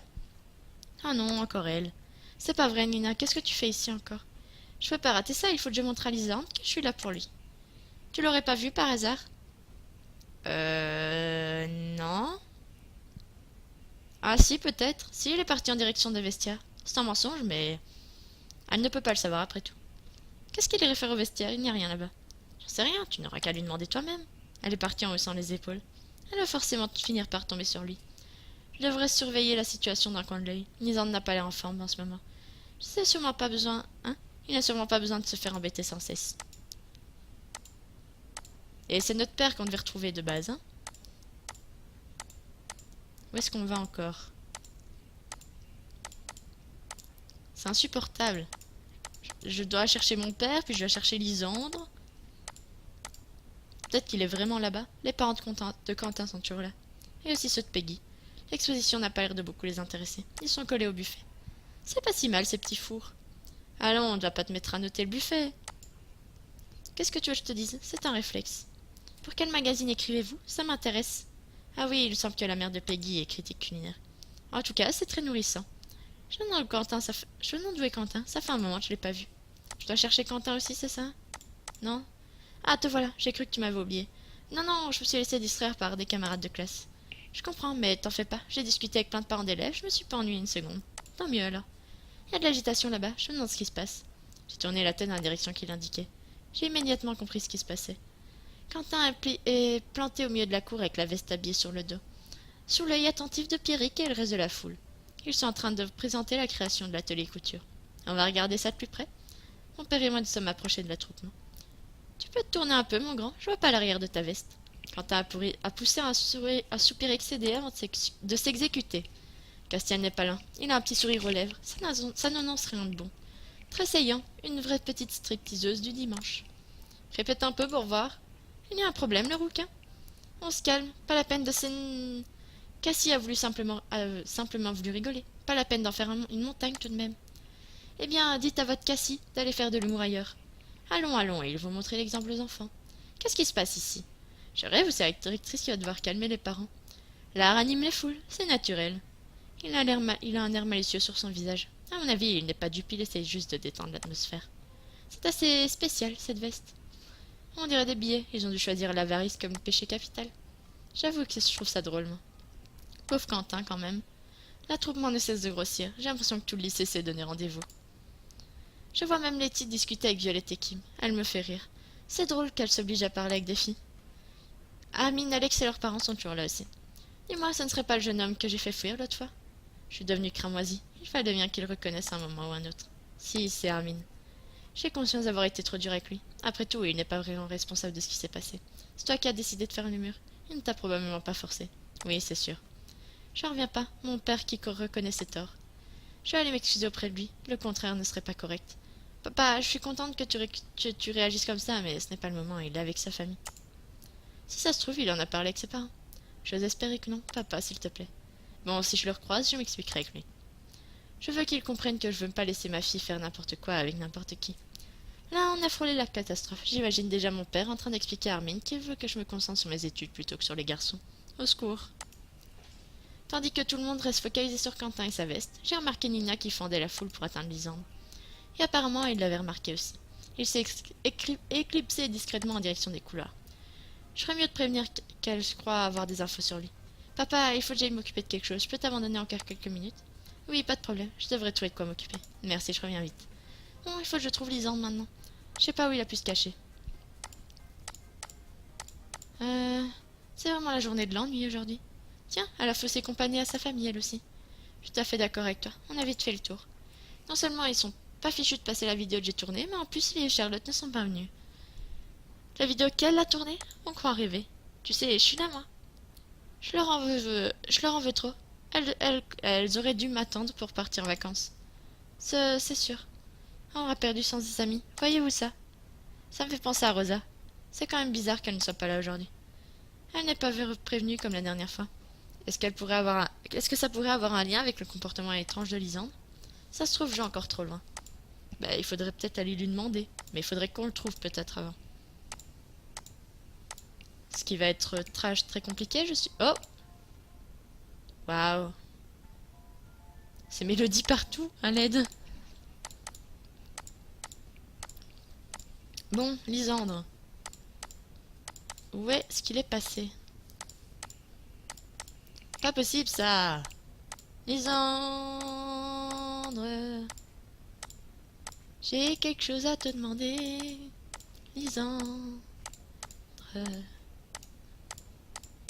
Ah non, encore elle. C'est pas vrai, Nina, qu'est-ce que tu fais ici encore? Je peux pas rater ça, il faut que je montre à Lisande que je suis là pour lui. Tu l'aurais pas vu par hasard? Non. Ah si, peut-être. Si, elle est partie en direction des vestiaires. C'est un mensonge, mais... Elle ne peut pas le savoir après tout. Qu'est-ce qu'il irait faire au vestiaire? Il n'y a rien là-bas. J'en sais rien, tu n'auras qu'à lui demander toi-même. Elle est partie en haussant les épaules. Elle va forcément finir par tomber sur lui. Je devrais surveiller la situation d'un coin de l'œil. Lisande n'a pas l'air en forme en ce moment. Je sais sûrement pas besoin... Hein? Il n'a sûrement pas besoin de se faire embêter sans cesse. Et c'est notre père qu'on devait retrouver de base, hein? Où est-ce qu'on va encore? C'est insupportable. Je dois chercher mon père, puis je dois chercher Lisandre. Peut-être qu'il est vraiment là-bas. Les parents de Quentin sont toujours là. Et aussi ceux de Peggy. L'exposition n'a pas l'air de beaucoup les intéresser. Ils sont collés au buffet. C'est pas si mal, ces petits fours. Allons, on ne va pas te mettre à noter le buffet. Qu'est-ce que tu veux que je te dise? C'est un réflexe. Pour quel magazine écrivez-vous? Ça m'intéresse. Ah oui, il semble que la mère de Peggy est critique culinaire. En tout cas, c'est très nourrissant. Je me demande où est Quentin. Ça fait un moment que je l'ai pas vu. Je dois chercher Quentin aussi, c'est ça? Non? Ah, te voilà, j'ai cru que tu m'avais oublié. Non, non, je me suis laissé distraire par des camarades de classe. Je comprends, mais t'en fais pas. J'ai discuté avec plein de parents d'élèves, je me suis pas ennuyée une seconde. Tant mieux alors. Il y a de l'agitation là-bas, je me demande ce qui se passe. J'ai tourné la tête dans la direction qu'il indiquait. J'ai immédiatement compris ce qui se passait. Quentin est planté au milieu de la cour avec la veste habillée sur le dos, sous l'œil attentif de Pierrick et le reste de la foule. Ils sont en train de présenter la création de l'atelier couture. On va regarder ça de plus près. Mon père et moi nous sommes approchés de l'attroupement. Tu peux te tourner un peu, mon grand, je vois pas l'arrière de ta veste. Quentin a poussé un soupir excédé avant de s'exécuter. Castiel n'est pas là. Il a un petit sourire aux lèvres. Ça n'annonce rien de bon. Très saillant, une vraie petite stripteaseuse du dimanche. Répète un peu pour voir. Il y a un problème, le rouquin. On se calme, pas la peine de s'en... Cassie a simplement voulu rigoler. Pas la peine d'en faire une montagne tout de même. Eh bien, dites à votre Cassie d'aller faire de l'humour ailleurs. Allons, allons, et ils vont montrer l'exemple aux enfants. Qu'est-ce qui se passe ici? Je rêve ou c'est la directrice qui va devoir calmer les parents? L'art anime les foules, c'est naturel. Il a un air malicieux sur son visage. À mon avis, il n'est pas dupe, il essaie juste de détendre l'atmosphère. C'est assez spécial, cette veste. On dirait des billets, ils ont dû choisir l'avarice comme péché capital. J'avoue que je trouve ça drôle, moi. Pauvre Quentin, quand même. L'attroupement ne cesse de grossir. J'ai l'impression que tout le lycée s'est donné rendez-vous. Je vois même Letty discuter avec Violette et Kim. Elle me fait rire. C'est drôle qu'elle s'oblige à parler avec des filles. Amine, Alex et leurs parents sont toujours là aussi. Dis-moi, ce ne serait pas le jeune homme que j'ai fait fuir l'autre fois? Je suis devenue cramoisie. Il fallait bien qu'il reconnaisse un moment ou un autre. Si, c'est Armin. J'ai conscience d'avoir été trop dur avec lui. Après tout, il n'est pas vraiment responsable de ce qui s'est passé. C'est toi qui as décidé de faire le mur. Il ne t'a probablement pas forcé. Oui, c'est sûr. Je n'en reviens pas. Mon père qui reconnaît ses torts. Je vais aller m'excuser auprès de lui. Le contraire ne serait pas correct. Papa, je suis contente que tu réagisses comme ça, mais ce n'est pas le moment. Il est avec sa famille. Si ça se trouve, il en a parlé avec ses parents. J'ose espérer que non. Papa, s'il te plaît. Bon, si je le recroise, je m'expliquerai avec lui. Je veux qu'il comprenne que je veux pas laisser ma fille faire n'importe quoi avec n'importe qui. Là, on a frôlé la catastrophe. J'imagine déjà mon père en train d'expliquer à Armin qu'il veut que je me concentre sur mes études plutôt que sur les garçons. Au secours. Tandis que tout le monde reste focalisé sur Quentin et sa veste, j'ai remarqué Nina qui fendait la foule pour atteindre Lisandre. Et apparemment, il l'avait remarqué aussi. Il s'est éclipsé discrètement en direction des couloirs. Je ferais mieux de prévenir qu'elle croit avoir des infos sur lui. Papa, il faut que j'aille m'occuper de quelque chose. Je peux t'abandonner encore quelques minutes? Oui, pas de problème. Je devrais trouver de quoi m'occuper. Merci, je reviens vite. Bon, il faut que je trouve Lisandre maintenant. Je sais pas où il a pu se cacher. C'est vraiment la journée de l'ennui aujourd'hui. Tiens, elle a faussé compagnie à sa famille, elle aussi. Je suis tout à fait d'accord avec toi. On a vite fait le tour. Non seulement ils sont pas fichus de passer la vidéo que j'ai tournée, mais en plus les Charlotte ne sont pas venus. La vidéo qu'elle a tournée, on croit rêver. Tu sais, je suis là, moi. Je leur en veux trop. Elles auraient dû m'attendre pour partir en vacances. C'est sûr. On aura perdu sans des amis. Voyez-vous ça? Ça me fait penser à Rosa. C'est quand même bizarre qu'elle ne soit pas là aujourd'hui. Elle n'est pas prévenue comme la dernière fois. Est-ce que ça pourrait avoir un lien avec le comportement étrange de Lisande? Ça se trouve, j'ai encore trop loin. Bah, il faudrait peut-être aller lui demander. Mais il faudrait qu'on le trouve peut-être avant. Ce qui va être très compliqué, je suis... Oh! Waouh! C'est Mélodie partout, à l'aide. Bon, Lisandre. Où est-ce qu'il est passé? Pas possible, ça! Lisandre! J'ai quelque chose à te demander. Lisandre. Où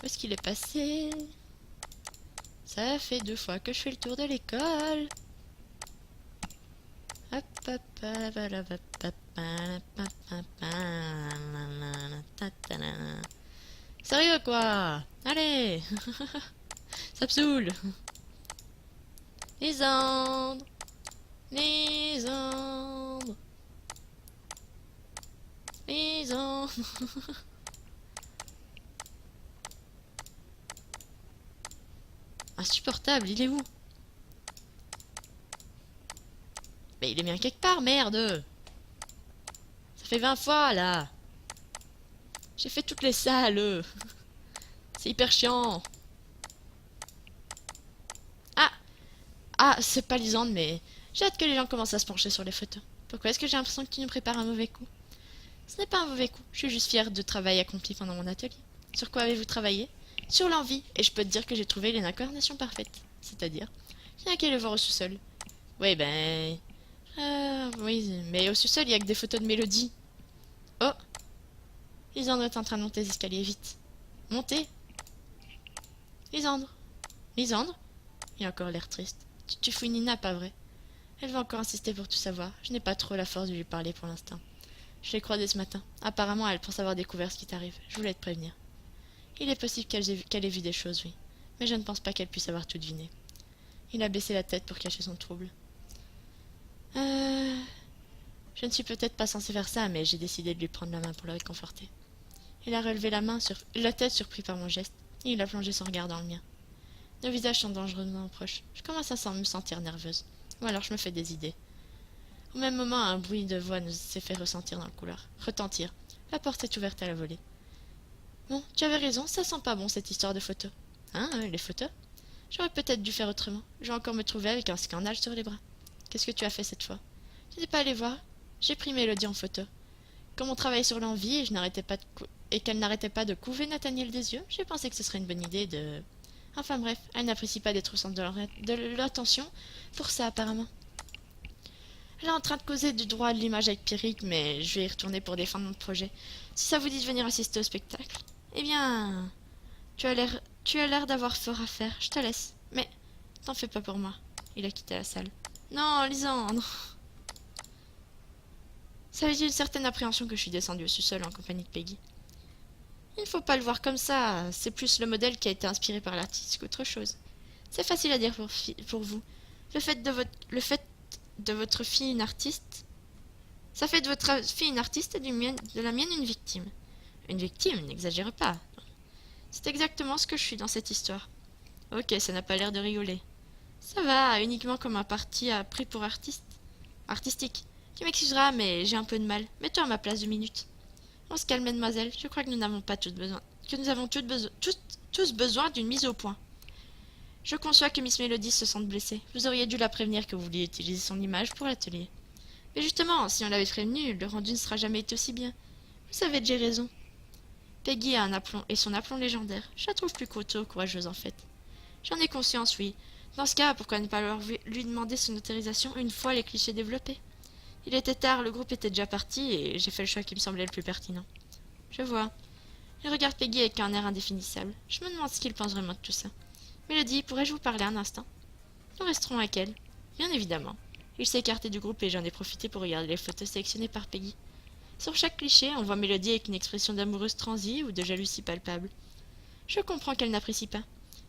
est-ce qu'il est passé? Ça fait 2 fois que je fais le tour de l'école. Sérieux quoi? Allez. Ça me saoule. Lisandre. Lisandre. Lisandre. Insupportable, il est où? Mais il est bien quelque part, merde! Ça fait 20 fois, là! J'ai fait toutes les salles! C'est hyper chiant! Ah! Ah, c'est pas Lisande, mais j'ai hâte que les gens commencent à se pencher sur les photos. Pourquoi est-ce que j'ai l'impression que tu nous prépares un mauvais coup? Ce n'est pas un mauvais coup, je suis juste fière de travail accompli pendant mon atelier. Sur quoi avez-vous travaillé? Sur l'envie, et je peux te dire que j'ai trouvé une incarnation parfaite. C'est-à-dire, il n'y a qu'à le voir au sous-sol. Oui, ben... oui, mais au sous-sol, il n'y a que des photos de Mélodie. Oh! Lisandre est en train de monter les escaliers, vite. Montez! Lisandre! Lisandre? Il a encore l'air triste. Tu fouilles Nina, pas vrai? Elle va encore insister pour tout savoir. Je n'ai pas trop la force de lui parler pour l'instant. Je l'ai croisée ce matin. Apparemment, elle pense avoir découvert ce qui t'arrive. Je voulais te prévenir. Il est possible qu'elle ait vu des choses, oui. Mais je ne pense pas qu'elle puisse avoir tout deviné. Il a baissé la tête pour cacher son trouble. Je ne suis peut-être pas censée faire ça, mais j'ai décidé de lui prendre la main pour le réconforter. Il a relevé la tête surpris par mon geste, et il a plongé son regard dans le mien. Nos visages sont dangereusement proches. Je commence à me sentir nerveuse. Ou alors je me fais des idées. Au même moment, un bruit de voix s'est fait ressentir dans le couloir. Retentir. La porte est ouverte à la volée. Bon, tu avais raison, ça sent pas bon cette histoire de photos. Hein, les photos? J'aurais peut-être dû faire autrement. Je vais encore me trouver avec un scandale sur les bras. Qu'est-ce que tu as fait cette fois? Je n'ai pas allé voir. J'ai pris Mélodie en photo. Comme on travaillait sur l'envie et qu'elle n'arrêtait pas de couver Nathaniel des yeux, j'ai pensé que ce serait une bonne idée de... Enfin bref, elle n'apprécie pas d'être au centre de l'attention pour ça apparemment. Elle est en train de causer du droit de l'image avec Pierrick, mais je vais y retourner pour défendre mon projet. Si ça vous dit de venir assister au spectacle, eh bien... Tu as l'air d'avoir fort à faire, je te laisse. Mais t'en fais pas pour moi. Il a quitté la salle. Non, Lisandre. Ça avait une certaine appréhension que je suis descendue au sous-sol en compagnie de Peggy. Il ne faut pas le voir comme ça, c'est plus le modèle qui a été inspiré par l'artiste qu'autre chose. C'est facile à dire pour vous. Le fait de votre fille une artiste... Ça fait de votre fille une artiste et de la mienne une victime. Une victime, n'exagère pas. C'est exactement ce que je suis dans cette histoire. Ok, ça n'a pas l'air de rigoler. Ça va, uniquement comme un parti pris pour artistique. Tu m'excuseras, mais j'ai un peu de mal. Mets-toi à ma place 2 minutes. On se calme, mademoiselle. Je crois que nous n'avons pas tous besoin. Que nous avons tous besoin d'une mise au point. Je conçois que Miss Mélodie se sente blessée. Vous auriez dû la prévenir que vous vouliez utiliser son image pour l'atelier. Mais justement, si on l'avait prévenue, le rendu ne sera jamais été aussi bien. Vous savez, j'ai raison. Peggy a un aplomb et son aplomb légendaire. Je la trouve plus courageuse en fait. J'en ai conscience, oui. Dans ce cas, pourquoi ne pas lui demander son autorisation une fois les clichés développés? Il était tard, le groupe était déjà parti, et j'ai fait le choix qui me semblait le plus pertinent. Je vois. Il regarde Peggy avec un air indéfinissable. Je me demande ce qu'il pense vraiment de tout ça. Mélodie, pourrais-je vous parler un instant? Nous resterons avec elle. Bien évidemment. Il s'est écarté du groupe et j'en ai profité pour regarder les photos sélectionnées par Peggy. Sur chaque cliché, on voit Mélodie avec une expression d'amoureuse transie ou de jalousie palpable. Je comprends qu'elle n'apprécie pas.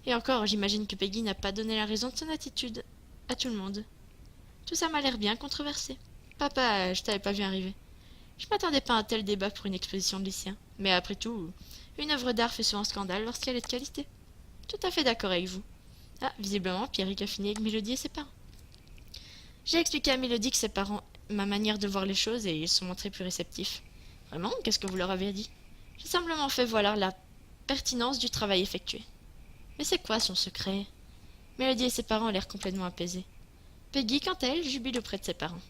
Et encore, j'imagine que Peggy n'a pas donné la raison de son attitude à tout le monde. Tout ça m'a l'air bien controversé. Papa, je t'avais pas vu arriver. Je m'attendais pas à un tel débat pour une exposition de lycéens. Mais après tout, une œuvre d'art fait souvent scandale lorsqu'elle est de qualité. Tout à fait d'accord avec vous. Ah, visiblement, Pierrick a fini avec Mélodie et ses parents. J'ai expliqué à Mélodie que ses parents, ma manière de voir les choses, et ils sont montrés plus réceptifs. Vraiment, qu'est-ce que vous leur avez dit? J'ai simplement fait voir la pertinence du travail effectué. Mais c'est quoi son secret? Mélodie et ses parents ont l'air complètement apaisés. Peggy, quant à elle, jubile auprès de ses parents.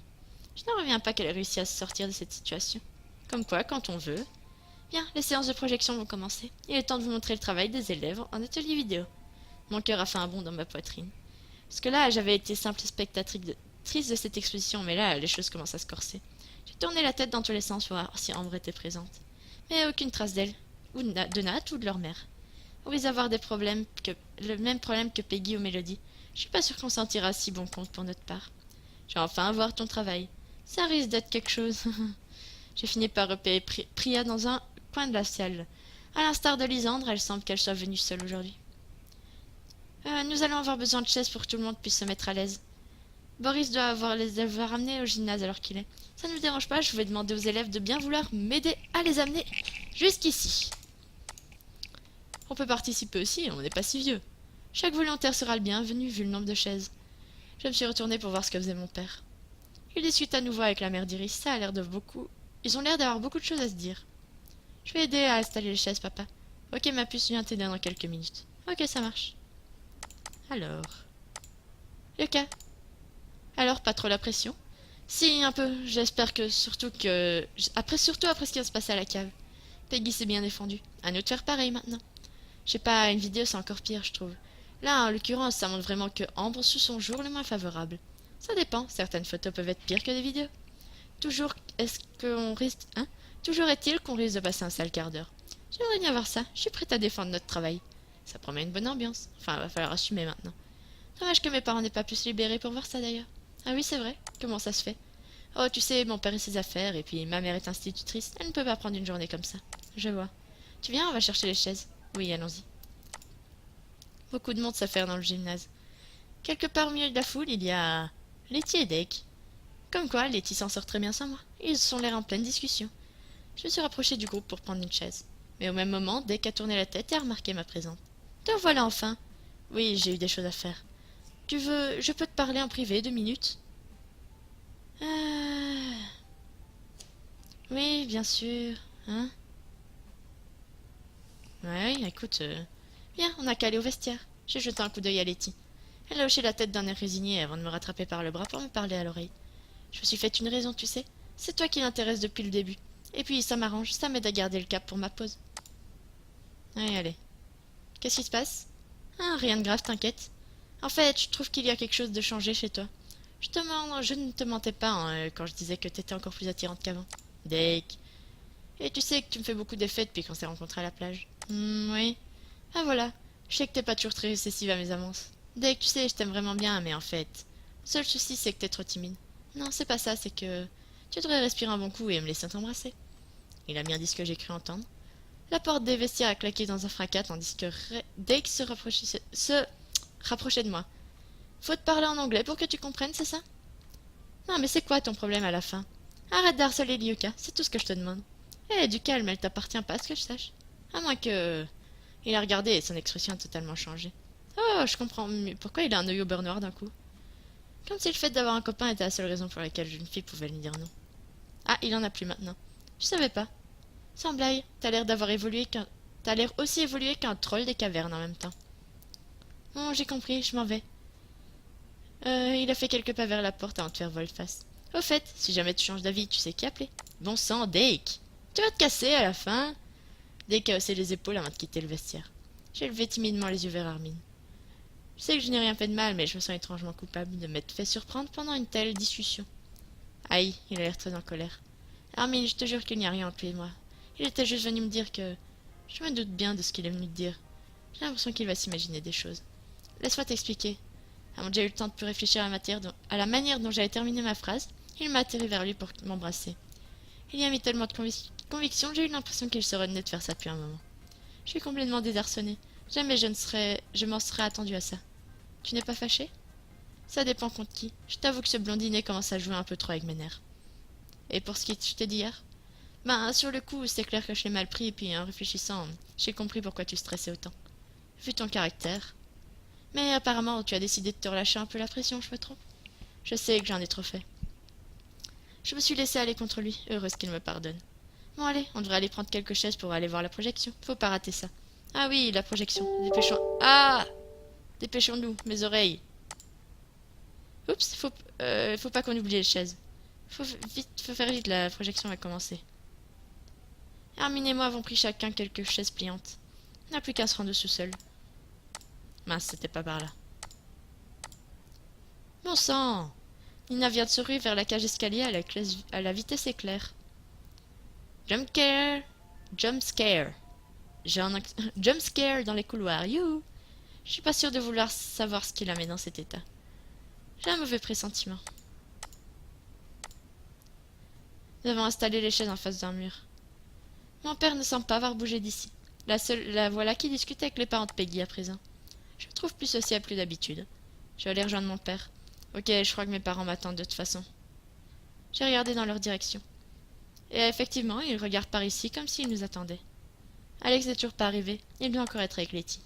Je ne reviens pas qu'elle ait réussi à se sortir de cette situation. Comme quoi, quand on veut... Bien, les séances de projection vont commencer. Il est temps de vous montrer le travail des élèves en atelier vidéo. Mon cœur a fait un bond dans ma poitrine. Parce que là, j'avais été simple spectatrice de cette exposition, mais là, les choses commencent à se corser. J'ai tourné la tête dans tous les sens pour voir si Ambre était présente. Mais aucune trace d'elle, ou de Nat, ou de leur mère. On risque d'avoir le même problème que Peggy ou Mélodie. Je suis pas sûre qu'on s'en tirera si bon compte pour notre part. J'ai enfin voir ton travail. Ça risque d'être quelque chose. J'ai fini par repérer Priya dans un coin de la salle. À l'instar de Lysandre, elle semble qu'elle soit venue seule aujourd'hui. Nous allons avoir besoin de chaises pour que tout le monde puisse se mettre à l'aise. Boris doit les avoir ramenés au gymnase alors qu'il est. Ça ne me dérange pas, je vais demander aux élèves de bien vouloir m'aider à les amener jusqu'ici. On peut participer aussi, on n'est pas si vieux. Chaque volontaire sera le bienvenu vu le nombre de chaises. Je me suis retournée pour voir ce que faisait mon père. Il discute à nouveau avec la mère d'Iris, ça a l'air de beaucoup... Ils ont l'air d'avoir beaucoup de choses à se dire. Je vais aider à installer les chaises, papa. Ok, ma puce, viens t'aider dans quelques minutes. Ok, ça marche. Alors... Yoka. Alors, pas trop la pression? Si, un peu. J'espère que surtout après ce qui va se passer à la cave. Peggy s'est bien défendue. À nous de faire pareil maintenant. Je sais pas, une vidéo c'est encore pire, je trouve. Là, en l'occurrence, ça montre vraiment que Ambre sous son jour le moins favorable. Ça dépend, certaines photos peuvent être pires que des vidéos. Toujours Toujours est-il qu'on risque de passer un sale quart d'heure. J'aimerais bien voir ça, je suis prête à défendre notre travail. Ça promet une bonne ambiance. Enfin, va falloir assumer maintenant. Dommage que mes parents n'aient pas pu se libérer pour voir ça d'ailleurs. Ah oui, c'est vrai. Comment ça se fait? Oh, tu sais, mon père et ses affaires, et puis ma mère est institutrice. Elle ne peut pas prendre une journée comme ça. Je vois. Tu viens, on va chercher les chaises. Oui, allons-y. Beaucoup de monde s'affaire dans le gymnase. Quelque part au milieu de la foule, il y a... Letty et Dake. Comme quoi, Letty s'en sort très bien sans moi. Ils ont l'air en pleine discussion. Je me suis rapprochée du groupe pour prendre une chaise. Mais au même moment, Dake a tourné la tête et a remarqué ma présence. Te voilà enfin. Oui, j'ai eu des choses à faire. Tu veux... Je peux te parler en privé 2 minutes? Oui, bien sûr. Hein? Ouais, écoute... Bien, on n'a qu'à aller au vestiaire. J'ai jeté un coup d'œil à Letty. Elle a hoché la tête d'un air résigné avant de me rattraper par le bras pour me parler à l'oreille. Je me suis fait une raison, tu sais. C'est toi qui l'intéresse depuis le début. Et puis, ça m'arrange, ça m'aide à garder le cap pour ma pause. Allez, allez. Qu'est-ce qui se passe? Ah, rien de grave, t'inquiète. En fait, je trouve qu'il y a quelque chose de changé chez toi. Je ne te mentais pas quand je disais que t'étais encore plus attirante qu'avant. Dake. Et tu sais que tu me fais beaucoup d'effets depuis qu'on s'est rencontrés à la plage. Oui. Ah voilà. Je sais que t'es pas toujours très récessive à mes avances. Dake, tu sais, je t'aime vraiment bien, mais en fait... Le seul souci, c'est que t'es trop timide. Non, c'est pas ça, c'est que... Tu devrais respirer un bon coup et me laisser t'embrasser. Il a bien dit ce que j'ai cru entendre. La porte des vestiaires a claqué dans un fracas tandis que Dake se rapprochait de moi. Faut te parler en anglais pour que tu comprennes, c'est ça? Non, mais c'est quoi ton problème à la fin? Arrête d'harceler Lyuka, c'est tout ce que je te demande. Eh, du calme, elle t'appartient pas, à ce que je sache. À moins que... Il a regardé et son expression a totalement changé. Oh, je comprends mieux pourquoi il a un œil au beurre noir d'un coup. Comme si le fait d'avoir un copain était la seule raison pour laquelle une fille pouvait lui dire non. Ah, il en a plus maintenant. Je savais pas. Sans blague, t'as l'air aussi évolué qu'un troll des cavernes en même temps. Bon, j'ai compris, je m'en vais. Il a fait quelques pas vers la porte avant de faire volte-face. Au fait, si jamais tu changes d'avis, tu sais qui appeler. Bon sang, Dake! Tu vas te casser à la fin! Dake a haussé les épaules avant de quitter le vestiaire. J'ai levé timidement les yeux vers Armin. Je sais que je n'ai rien fait de mal, mais je me sens étrangement coupable de m'être fait surprendre pendant une telle discussion. Aïe, il a l'air très en colère. Armin, je te jure qu'il n'y a rien entre lui et moi. Il était juste venu me dire que... Je me doute bien de ce qu'il est venu te dire. J'ai l'impression qu'il va s'imaginer des choses. Laisse-moi t'expliquer. Avant déjà eu le temps de plus réfléchir à la manière dont j'avais terminé ma phrase, il m'a atterri vers lui pour m'embrasser. Il y a mis tellement de conviction que j'ai eu l'impression qu'il se retenait de faire ça depuis un moment. Je suis complètement désarçonnée. Jamais je m'en serais attendue à ça. Tu n'es pas fâché? Ça dépend contre qui. Je t'avoue que ce blondinet commence à jouer un peu trop avec mes nerfs. Et pour ce que je t'ai dit hier? Ben, sur le coup, c'est clair que je l'ai mal pris, et puis en réfléchissant, j'ai compris pourquoi tu stressais autant. Vu ton caractère. Mais apparemment, tu as décidé de te relâcher un peu la pression, je me trompe? Je sais que j'en ai trop fait. Je me suis laissée aller contre lui, heureuse qu'il me pardonne. Bon allez, on devrait aller prendre quelques chaises pour aller voir la projection. Faut pas rater ça. Ah oui, la projection. Dépêchons-nous, mes oreilles. Oups, faut pas qu'on oublie les chaises. Faut faire vite, la projection va commencer. Hermine et moi avons pris chacun quelques chaises pliantes. On n'a plus qu'à se rendre au sous-sol. Mince, c'était pas par là. Bon sang! Nina vient de se ruer vers la cage escalier à la vitesse éclair. Jump scare! Jump scare! J'ai un jump scare dans les couloirs, youhou! Je suis pas sûre de vouloir savoir ce qui la met dans cet état. J'ai un mauvais pressentiment. Nous avons installé les chaises en face d'un mur. Mon père ne semble pas avoir bougé d'ici. La voilà qui discute avec les parents de Peggy à présent. Je me trouve plus sociable que d'habitude. Je vais aller rejoindre mon père. Ok, je crois que mes parents m'attendent de toute façon. J'ai regardé dans leur direction. Et effectivement, ils regardent par ici comme s'ils nous attendaient. Alex n'est toujours pas arrivé. Il doit encore être avec Letty.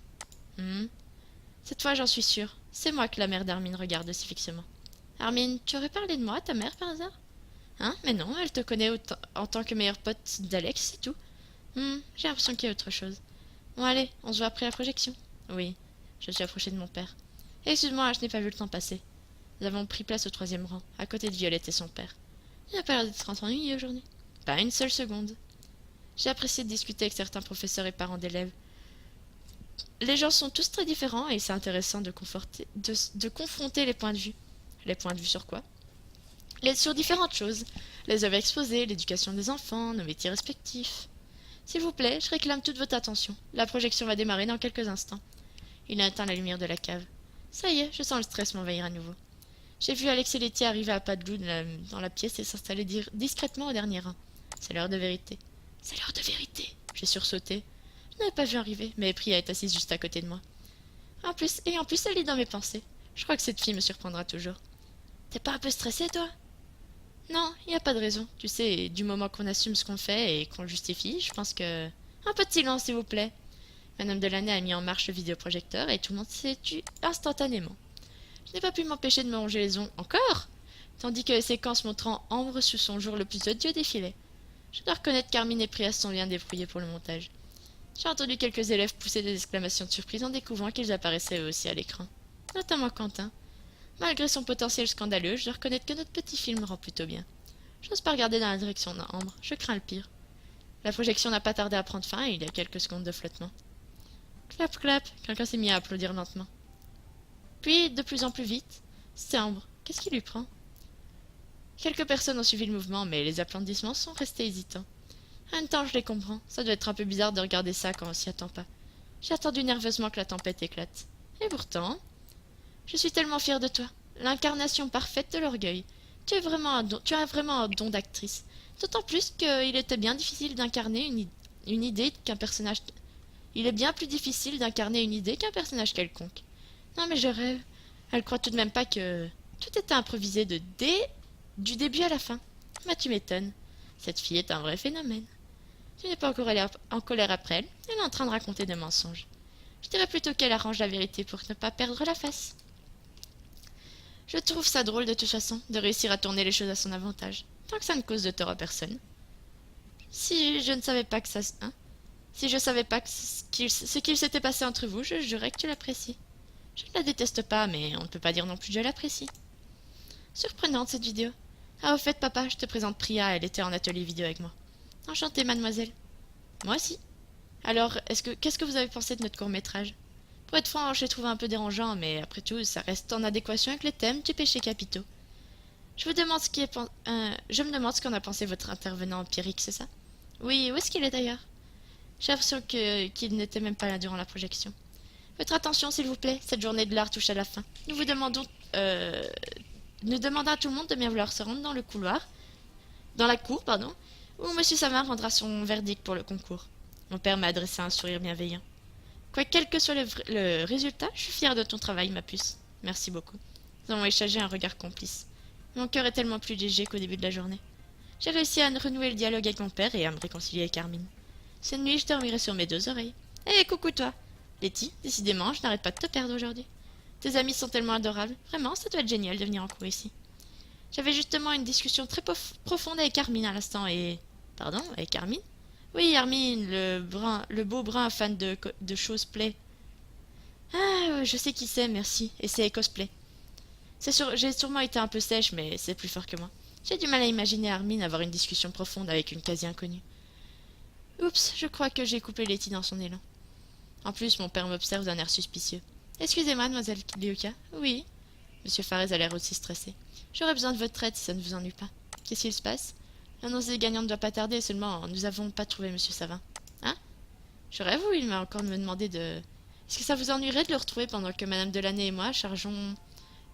Cette fois, j'en suis sûre. C'est moi que la mère d'Armin regarde aussi fixement. Armin, tu aurais parlé de moi à ta mère par hasard? Hein? Mais non, elle te connaît en tant que meilleur pote d'Alex, c'est tout. J'ai l'impression qu'il y a autre chose. Bon, allez, on se voit après la projection. Oui, je suis approchée de mon père. Excuse-moi, je n'ai pas vu le temps passer. Nous avons pris place au 3e rang, à côté de Violette et son père. Il n'a pas l'air d'être ennuyé aujourd'hui. Pas une seule seconde. J'ai apprécié de discuter avec certains professeurs et parents d'élèves. Les gens sont tous très différents et c'est intéressant de confronter les points de vue. Les points de vue sur quoi? Sur différentes choses. Les œuvres exposées, l'éducation des enfants, nos métiers respectifs. S'il vous plaît, je réclame toute votre attention. La projection va démarrer dans quelques instants. Il a éteint la lumière de la cave. Ça y est, je sens le stress m'envahir à nouveau. J'ai vu Alex et Letty arriver à pas de loup dans la pièce et s'installer discrètement au dernier rang. C'est l'heure de vérité. C'est l'heure de vérité. J'ai sursauté. Je n'avais pas vu arriver, mais Priya est assise juste à côté de moi. En plus, elle lit dans mes pensées. Je crois que cette fille me surprendra toujours. T'es pas un peu stressée, toi? Non, il n'y a pas de raison. Tu sais, du moment qu'on assume ce qu'on fait et qu'on le justifie, je pense que... Un peu de silence, s'il vous plaît. Madame Delaney a mis en marche le vidéoprojecteur et tout le monde s'est tu instantanément. Je n'ai pas pu m'empêcher de me ronger les ongles encore, tandis que les séquences montrant Ambre sous son jour le plus odieux défilaient. Je dois reconnaître qu'Armin et Priya sont bien débrouillés pour le montage. J'ai entendu quelques élèves pousser des exclamations de surprise en découvrant qu'ils apparaissaient eux aussi à l'écran. Notamment Quentin. Malgré son potentiel scandaleux, je dois reconnaître que notre petit film rend plutôt bien. J'ose pas regarder dans la direction d'Ambre, je crains le pire. La projection n'a pas tardé à prendre fin et il y a quelques secondes de flottement. Clap, clap, quelqu'un s'est mis à applaudir lentement. Puis, de plus en plus vite, c'est Ambre. Qu'est-ce qui lui prend? Quelques personnes ont suivi le mouvement, mais les applaudissements sont restés hésitants. En même temps, je les comprends. Ça doit être un peu bizarre de regarder ça quand on s'y attend pas. J'ai attendu nerveusement que la tempête éclate. Et pourtant... Je suis tellement fière de toi. L'incarnation parfaite de l'orgueil. Tu as vraiment un don d'actrice. D'autant plus qu'il était bien difficile d'incarner une idée qu'un personnage... Il est bien plus difficile d'incarner une idée qu'un personnage quelconque. Non mais je rêve. Elle croit tout de même pas que... Tout était improvisé du début à la fin. Mais tu m'étonnes. Cette fille est un vrai phénomène. Tu n'es pas encore en colère après elle. Elle est en train de raconter des mensonges. Je dirais plutôt qu'elle arrange la vérité pour ne pas perdre la face. Je trouve ça drôle de toute façon, de réussir à tourner les choses à son avantage, tant que ça ne cause de tort à personne. Si je ne savais pas que ça... Hein? Si je savais pas ce qu'il s'était passé entre vous, je jurais que tu l'apprécies. Je ne la déteste pas, mais on ne peut pas dire non plus que je l'apprécie. Surprenante cette vidéo. Ah, au fait, papa, je te présente Priya, elle était en atelier vidéo avec moi. Enchantée, mademoiselle. Moi aussi. Alors, qu'est-ce que vous avez pensé de notre court-métrage? Pour être franc, je l'ai trouvé un peu dérangeant, mais après tout, ça reste en adéquation avec les thèmes du péché capitaux. Je me demande ce qu'en a pensé votre intervenant Pierrick, c'est ça? Oui, où est-ce qu'il est d'ailleurs? J'ai l'impression qu'il n'était même pas là durant la projection. Votre attention, s'il vous plaît, cette journée de l'art touche à la fin. Euh, nous demandons à tout le monde de bien vouloir se rendre dans la cour, pardon, où Monsieur Savin rendra son verdict pour le concours. Mon père m'a adressé un sourire bienveillant. Quel que soit le résultat, je suis fière de ton travail, ma puce. Merci beaucoup. Nous avons échangé un regard complice. Mon cœur est tellement plus léger qu'au début de la journée. J'ai réussi à renouer le dialogue avec mon père et à me réconcilier avec Carmine. Cette nuit, je dormirai sur mes deux oreilles. Hé, coucou toi! Letty, décidément, je n'arrête pas de te perdre aujourd'hui. Tes amis sont tellement adorables. Vraiment, ça doit être génial de venir en cours ici. J'avais justement une discussion très profonde avec Carmine à l'instant et... Pardon, avec Carmine? Oui, Armin, le beau brun fan de choses play. Ah, je sais qui c'est, merci. Et c'est cosplay. J'ai sûrement été un peu sèche, mais c'est plus fort que moi. J'ai du mal à imaginer Armin avoir une discussion profonde avec une quasi-inconnue. Oups, je crois que j'ai coupé Letty dans son élan. En plus, mon père m'observe d'un air suspicieux. Excusez-moi, mademoiselle Léoka. Oui. Monsieur Farès a l'air aussi stressé. J'aurais besoin de votre aide si ça ne vous ennuie pas. Qu'est-ce qu'il se passe? L'annonce des gagnants ne doit pas tarder, seulement nous n'avons pas trouvé monsieur Savin. Hein? J'aurais voulu, il m'a encore me demandé de... Est-ce que ça vous ennuierait de le retrouver pendant que madame Delaney et moi chargeons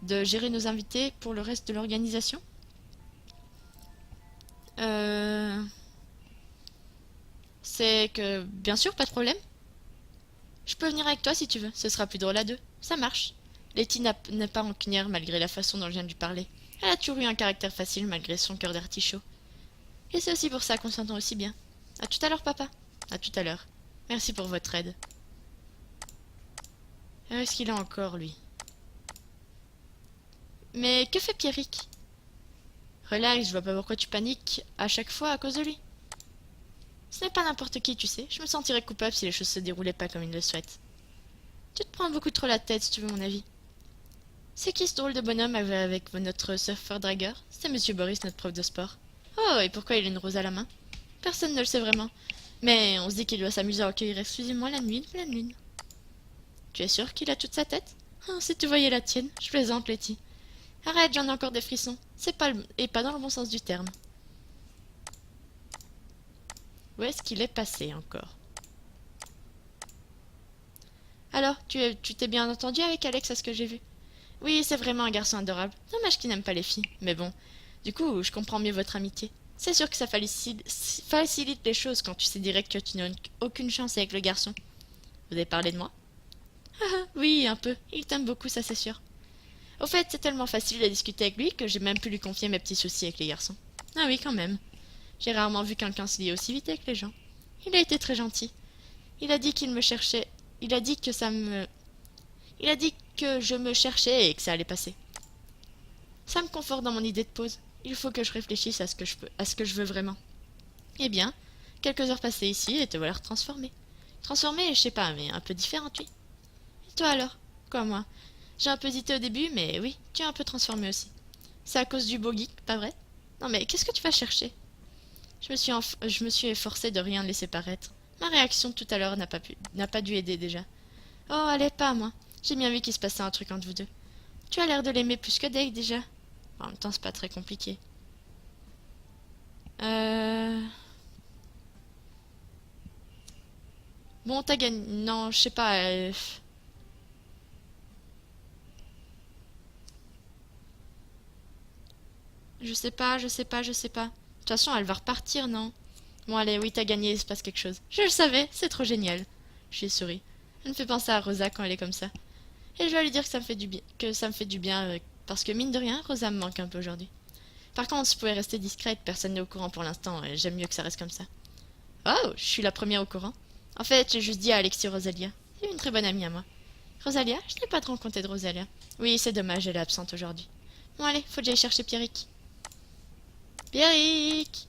de gérer nos invités pour le reste de l'organisation? C'est que... Bien sûr, pas de problème. Je peux venir avec toi si tu veux, ce sera plus drôle à deux. Ça marche. Letty n'est pas rancunière malgré la façon dont je viens de lui parler. Elle a toujours eu un caractère facile malgré son cœur d'artichaut. Et c'est aussi pour ça qu'on s'entend aussi bien. À tout à l'heure, papa. À tout à l'heure. Merci pour votre aide. Est-ce qu'il a encore, lui? Mais que fait Pierrick? Relax, je vois pas pourquoi tu paniques à chaque fois à cause de lui. Ce n'est pas n'importe qui, tu sais. Je me sentirais coupable si les choses se déroulaient pas comme il le souhaite. Tu te prends beaucoup trop la tête, si tu veux mon avis. C'est qui ce drôle de bonhomme avec notre surfeur-dragueur? C'est monsieur Boris, notre prof de sport. Oh, et pourquoi il a une rose à la main? Personne ne le sait vraiment. Mais on se dit qu'il doit s'amuser à recueillir exclusivement la nuit de pleine lune. Tu es sûr qu'il a toute sa tête? Oh, si tu voyais la tienne. Je plaisante, Letty. Arrête, j'en ai encore des frissons. Et pas dans le bon sens du terme. Où est-ce qu'il est passé encore? Alors, tu t'es bien entendu avec Alex à ce que j'ai vu? Oui, c'est vraiment un garçon adorable. Dommage qu'il n'aime pas les filles. Mais bon, du coup, je comprends mieux votre amitié. C'est sûr que ça facilite les choses quand tu sais direct que tu n'as aucune chance avec le garçon. Vous avez parlé de moi? Ah, oui, un peu. Il t'aime beaucoup, ça c'est sûr. Au fait, c'est tellement facile de discuter avec lui que j'ai même pu lui confier mes petits soucis avec les garçons. Ah oui, quand même. J'ai rarement vu quelqu'un se lier aussi vite avec les gens. Il a été très gentil. Il a dit qu'il me cherchait. Il a dit que ça me... Il a dit que je me cherchais et que ça allait passer. Ça me conforte dans mon idée de pause. Il faut que je réfléchisse à ce que je veux vraiment. Eh bien, quelques heures passées ici et te voilà transformée. Transformée, je sais pas, mais un peu différente, oui. Et toi alors? Quoi, moi? J'ai un peu hésité au début, mais oui, tu es un peu transformée aussi. C'est à cause du beau geek, pas vrai? Non mais qu'est-ce que tu vas chercher? Je me suis efforcée de rien laisser paraître. Ma réaction de tout à l'heure n'a pas dû aider déjà. Oh, allez, pas moi. J'ai bien vu qu'il se passait un truc entre vous deux. Tu as l'air de l'aimer plus que Dave déjà. En même temps, c'est pas très compliqué. Bon, t'as gagné. Non, je sais pas. Je sais pas, je sais pas, je sais pas. De toute façon, elle va repartir, non? Bon, allez, oui, t'as gagné, il se passe quelque chose. Je le savais, c'est trop génial. J'ai souri. Elle me fait penser à Rosa quand elle est comme ça. Et je vais lui dire que ça me fait du bien, parce que mine de rien, Rosa me manque un peu aujourd'hui. Par contre, si je pouvais rester discrète, personne n'est au courant pour l'instant, et j'aime mieux que ça reste comme ça. Oh, je suis la première au courant. En fait, j'ai juste dit à Alexis Rosalia. C'est une très bonne amie à moi. Rosalia? Je n'ai pas de rencontré de Rosalia. Oui, c'est dommage, elle est absente aujourd'hui. Bon, allez, faut que j'aille chercher Pierrick. Pierrick!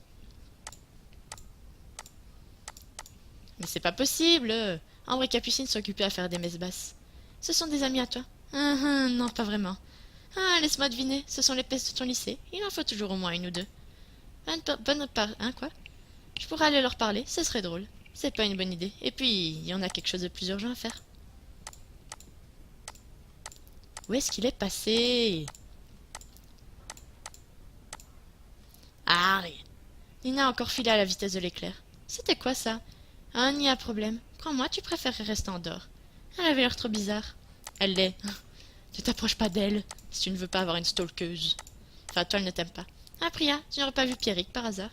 Mais c'est pas possible! Ambre et Capucine sont occupés à faire des messes basses. Ce sont des amis à toi? Non, pas vraiment. Ah, laisse-moi deviner, ce sont les pestes de ton lycée. Il en faut toujours au moins une ou deux. Bonne part... Hein, quoi? Je pourrais aller leur parler, ce serait drôle. C'est pas une bonne idée. Et puis, il y en a quelque chose de plus urgent à faire. Où est-ce qu'il est passé? Harry. Nina a encore filé à la vitesse de l'éclair. C'était quoi ça? Ah, n'y a problème. Crois-moi, tu préférerais rester en dehors. Elle avait l'air trop bizarre. Elle l'est. Ne t'approche pas d'elle, si tu ne veux pas avoir une stalkeuse. Enfin, toi, elle ne t'aime pas. Ah, Priya, tu n'aurais pas vu Pierrick par hasard?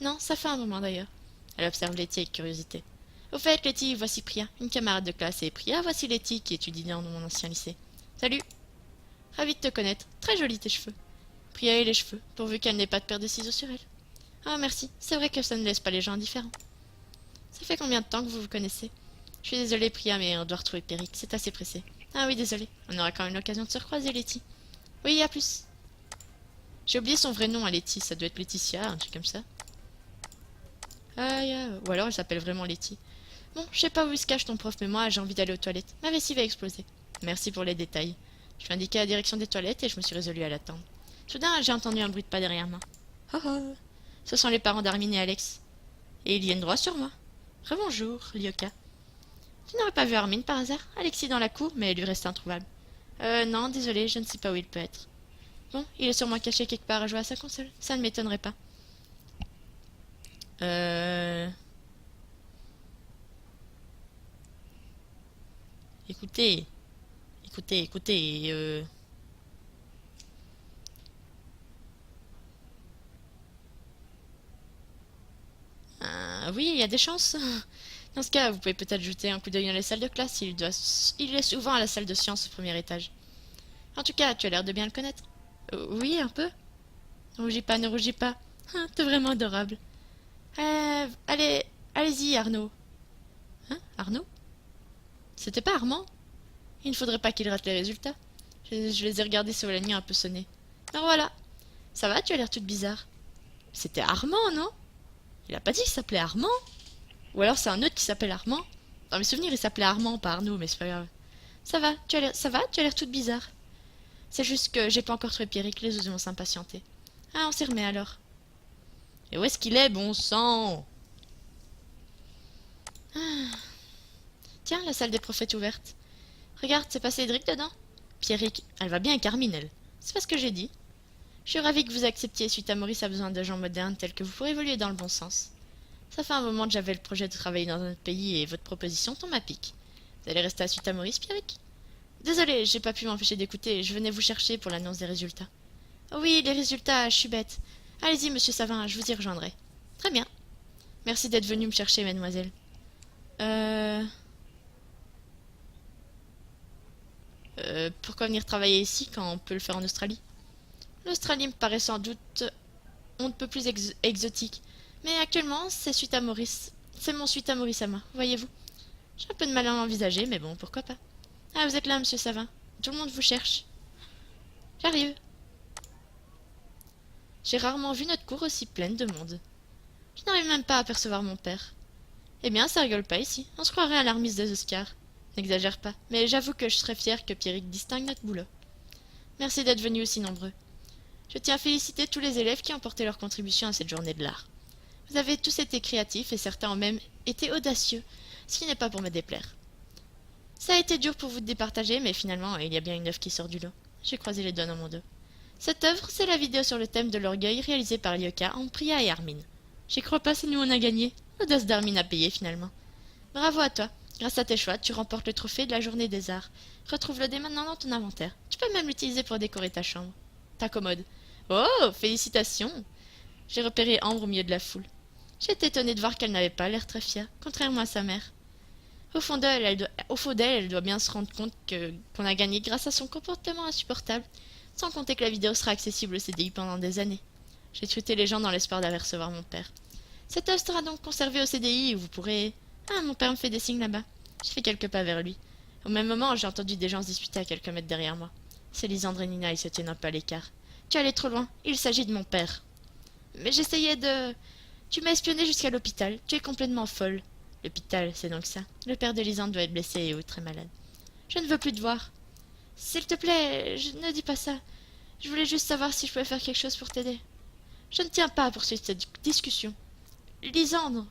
Non, ça fait un moment d'ailleurs. Elle observe Letty avec curiosité. Au fait, Letty, voici Priya, une camarade de classe, et Priya, voici Letty, qui étudie dans mon ancien lycée. Salut. Ravie de te connaître. Très jolis tes cheveux. Priya et les cheveux, pourvu qu'elle n'ait pas de paire de ciseaux sur elle. Ah, merci. C'est vrai que ça ne laisse pas les gens indifférents. Ça fait combien de temps que vous vous connaissez? Je suis désolée, Priya, mais on doit retrouver Pierrick. C'est assez pressé. Ah oui, désolée. On aura quand même l'occasion de se recroiser, Letty. Oui, à plus. J'ai oublié son vrai nom à Letty. Ça doit être Laetitia, un truc comme ça. Ou alors elle s'appelle vraiment Letty. Bon, je sais pas où il se cache ton prof, mais moi j'ai envie d'aller aux toilettes. Ma vessie va exploser. Merci pour les détails. Je lui ai indiqué la direction des toilettes et je me suis résolue à l'attendre. Soudain, j'ai entendu un bruit de pas derrière moi. Oh oh. Ce sont les parents d'Armin et Alex. Et ils viennent droit sur moi. Rebonjour, Lyoka. Tu n'aurais pas vu Armin par hasard? Alexis dans la cour, mais il lui reste introuvable. Non, désolé, je ne sais pas où il peut être. Bon, il est sûrement caché quelque part à jouer à sa console. Ça ne m'étonnerait pas. Écoutez. Écoutez. Oui, il y a des chances. Dans ce cas, vous pouvez peut-être jeter un coup d'œil dans les salles de classe. Il est souvent à la salle de sciences au premier étage. En tout cas, tu as l'air de bien le connaître. Oui, un peu. Ne rougis pas, ne rougis pas. T'es vraiment adorable. Allez-y, Arnaud. Hein, Arnaud? C'était pas Armand? Il ne faudrait pas qu'il rate les résultats. Je les ai regardés sur la nuit un peu sonnés. Alors voilà. Ça va, tu as l'air toute bizarre. C'était Armand, non? Il a pas dit qu'il s'appelait Armand? Ou alors c'est un autre qui s'appelle Armand? Dans mes souvenirs, il s'appelait Armand, pas Arnaud, mais c'est pas grave. Ça va, tu as l'air toute bizarre. C'est juste que j'ai pas encore trouvé Pierrick, les autres vont s'impatienter. Ah, on s'y remet alors. Et où est-ce qu'il est, bon sang? Tiens, la salle des profs est ouverte. Regarde, c'est pas Cédric dedans? Pierrick, elle va bien avec Carmine, elle. C'est pas ce que j'ai dit. Je suis ravie que vous acceptiez suite à Maurice a besoin de gens modernes tels que vous pour évoluer dans le bon sens. Ça fait un moment que j'avais le projet de travailler dans un autre pays et votre proposition tombe à pic. Vous allez rester à suite à Maurice, Pierrick? Désolé, j'ai pas pu m'empêcher d'écouter, je venais vous chercher pour l'annonce des résultats. Oh oui, les résultats, je suis bête. Allez-y, monsieur Savin, je vous y rejoindrai. Très bien. Merci d'être venu me chercher, mademoiselle. Pourquoi venir travailler ici quand on peut le faire en Australie? L'Australie me paraît sans doute on ne peut plus exotique. Mais actuellement, c'est suite à Maurice. C'est mon suite à Maurice à moi, voyez-vous. J'ai un peu de mal à l'envisager, mais bon, pourquoi pas. Ah, vous êtes là, monsieur Savin. Tout le monde vous cherche. J'arrive. J'ai rarement vu notre cour aussi pleine de monde. Je n'arrive même pas à apercevoir mon père. Eh bien, ça rigole pas ici. On se croirait à la remise des Oscars. N'exagère pas, mais j'avoue que je serais fière que Pierrick distingue notre boulot. Merci d'être venus aussi nombreux. Je tiens à féliciter tous les élèves qui ont porté leur contribution à cette journée de l'art. Vous avez tous été créatifs et certains ont même été audacieux, ce qui n'est pas pour me déplaire. Ça a été dur pour vous de départager, mais finalement, il y a bien une œuvre qui sort du lot. J'ai croisé les doigts dans mon dos. Cette œuvre, c'est la vidéo sur le thème de l'orgueil réalisée par Lyoka en Priya et Armin. J'y crois pas, c'est nous on a gagné. L'audace d'Armin a payé finalement. Bravo à toi. Grâce à tes choix, tu remportes le trophée de la journée des arts. Retrouve-le dès maintenant dans ton inventaire. Tu peux même l'utiliser pour décorer ta chambre. Ta commode. Oh, félicitations! J'ai repéré Ambre au milieu de la foule. J'étais étonnée de voir qu'elle n'avait pas l'air très fière, contrairement à sa mère. Au fond d'elle, elle doit bien se rendre compte qu'on a gagné grâce à son comportement insupportable, sans compter que la vidéo sera accessible au CDI pendant des années. J'ai tweeté les gens dans l'espoir d'aller recevoir mon père. Cette œuvre sera donc conservée au CDI et vous pourrez... Ah, mon père me fait des signes là-bas. J'ai fait quelques pas vers lui. Au même moment, j'ai entendu des gens se disputer à quelques mètres derrière moi. C'est Lisandre et Nina, ils se tiennent un peu à l'écart. Tu es allé trop loin, il s'agit de mon père. Mais j'essayais de... Tu m'as espionné jusqu'à l'hôpital, tu es complètement folle. L'hôpital, c'est donc ça. Le père de Lisandre doit être blessé ou très malade. Je ne veux plus te voir. S'il te plaît, ne dis pas ça. Je voulais juste savoir si je pouvais faire quelque chose pour t'aider. Je ne tiens pas à poursuivre cette discussion. Lisandre!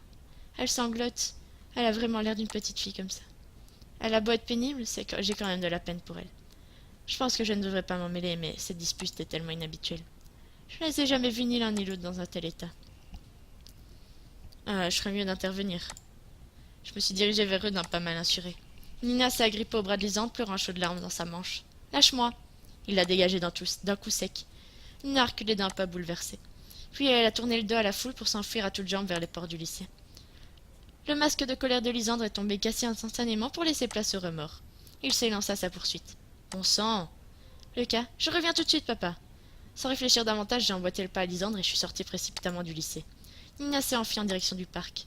Elle sanglote. Elle a vraiment l'air d'une petite fille comme ça. Elle a beau être pénible, j'ai quand même de la peine pour elle. Je pense que je ne devrais pas m'en mêler, mais cette dispute est tellement inhabituelle. Je ne les ai jamais vus ni l'un ni l'autre dans un tel état. Je ferais mieux d'intervenir. Je me suis dirigé vers eux d'un pas mal assuré. Nina s'est agrippée au bras de Lisande, pleurant un chaud de larmes dans sa manche. « Lâche-moi !» Il l'a dégagée d'un coup sec. Nina a reculé d'un pas bouleversé. Puis elle a tourné le dos à la foule pour s'enfuir à toutes jambes vers les portes du lycée. Le masque de colère de Lysandre est tombé quasi instantanément pour laisser place au remords. Il s'élança à sa poursuite. « Bon sang !»« Lucas, je reviens tout de suite, papa !» Sans réfléchir davantage, j'ai emboîté le pas à Lysandre et je suis sorti précipitamment du lycée. Nina s'est enfuie en direction du parc.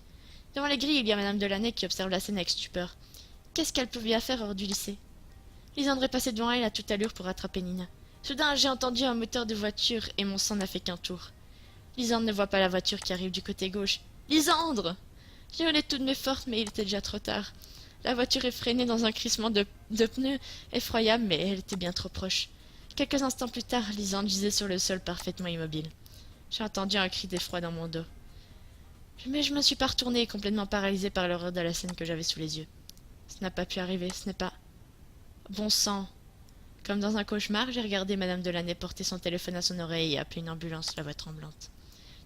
Devant les grilles, il y a Madame Delaney qui observe la scène avec stupeur. Qu'est-ce qu'elle pouvait bien faire hors du lycée? Lysandre est passé devant elle à toute allure pour rattraper Nina. Soudain, j'ai entendu un moteur de voiture et mon sang n'a fait qu'un tour. Lysandre ne voit pas la voiture qui arrive du côté gauche. « Lysandre !» J'ai hurlé de toutes mes forces, mais il était déjà trop tard. La voiture est freinée dans un crissement de pneus effroyable, mais elle était bien trop proche. Quelques instants plus tard, Lysandre gisait sur le sol parfaitement immobile. J'ai entendu un cri d'effroi dans mon dos. Mais je me suis pas retournée, complètement paralysée par l'horreur de la scène que j'avais sous les yeux. Ce n'a pas pu arriver, ce n'est pas... Bon sang! Comme dans un cauchemar, j'ai regardé Madame Delaney porter son téléphone à son oreille et appeler une ambulance, la voix tremblante.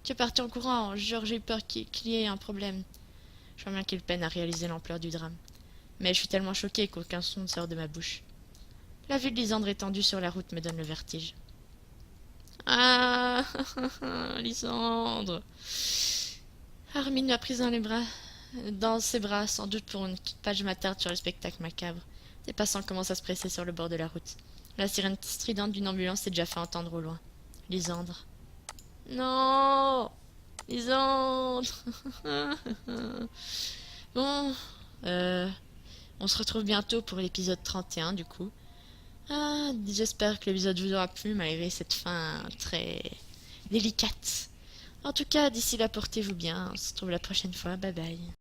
Tu es parti en courant, jure, j'ai eu peur qu'il y ait un problème. Je vois bien qu'il peine à réaliser l'ampleur du drame. Mais je suis tellement choquée qu'aucun son ne sort de ma bouche. La vue de Lysandre étendue sur la route me donne le vertige. Ah, Lysandre! Armin m'a prise dans ses bras, sans doute pour une page m'attarde sur le spectacle macabre. Des passants commencent à se presser sur le bord de la route. La sirène stridente d'une ambulance s'est déjà fait entendre au loin. Lysandre. Non! Lysandre! Bon, on se retrouve bientôt pour l'épisode 31 du coup. J'espère que l'épisode vous aura plu malgré cette fin très délicate. En tout cas, d'ici là, portez-vous bien. On se retrouve la prochaine fois. Bye bye.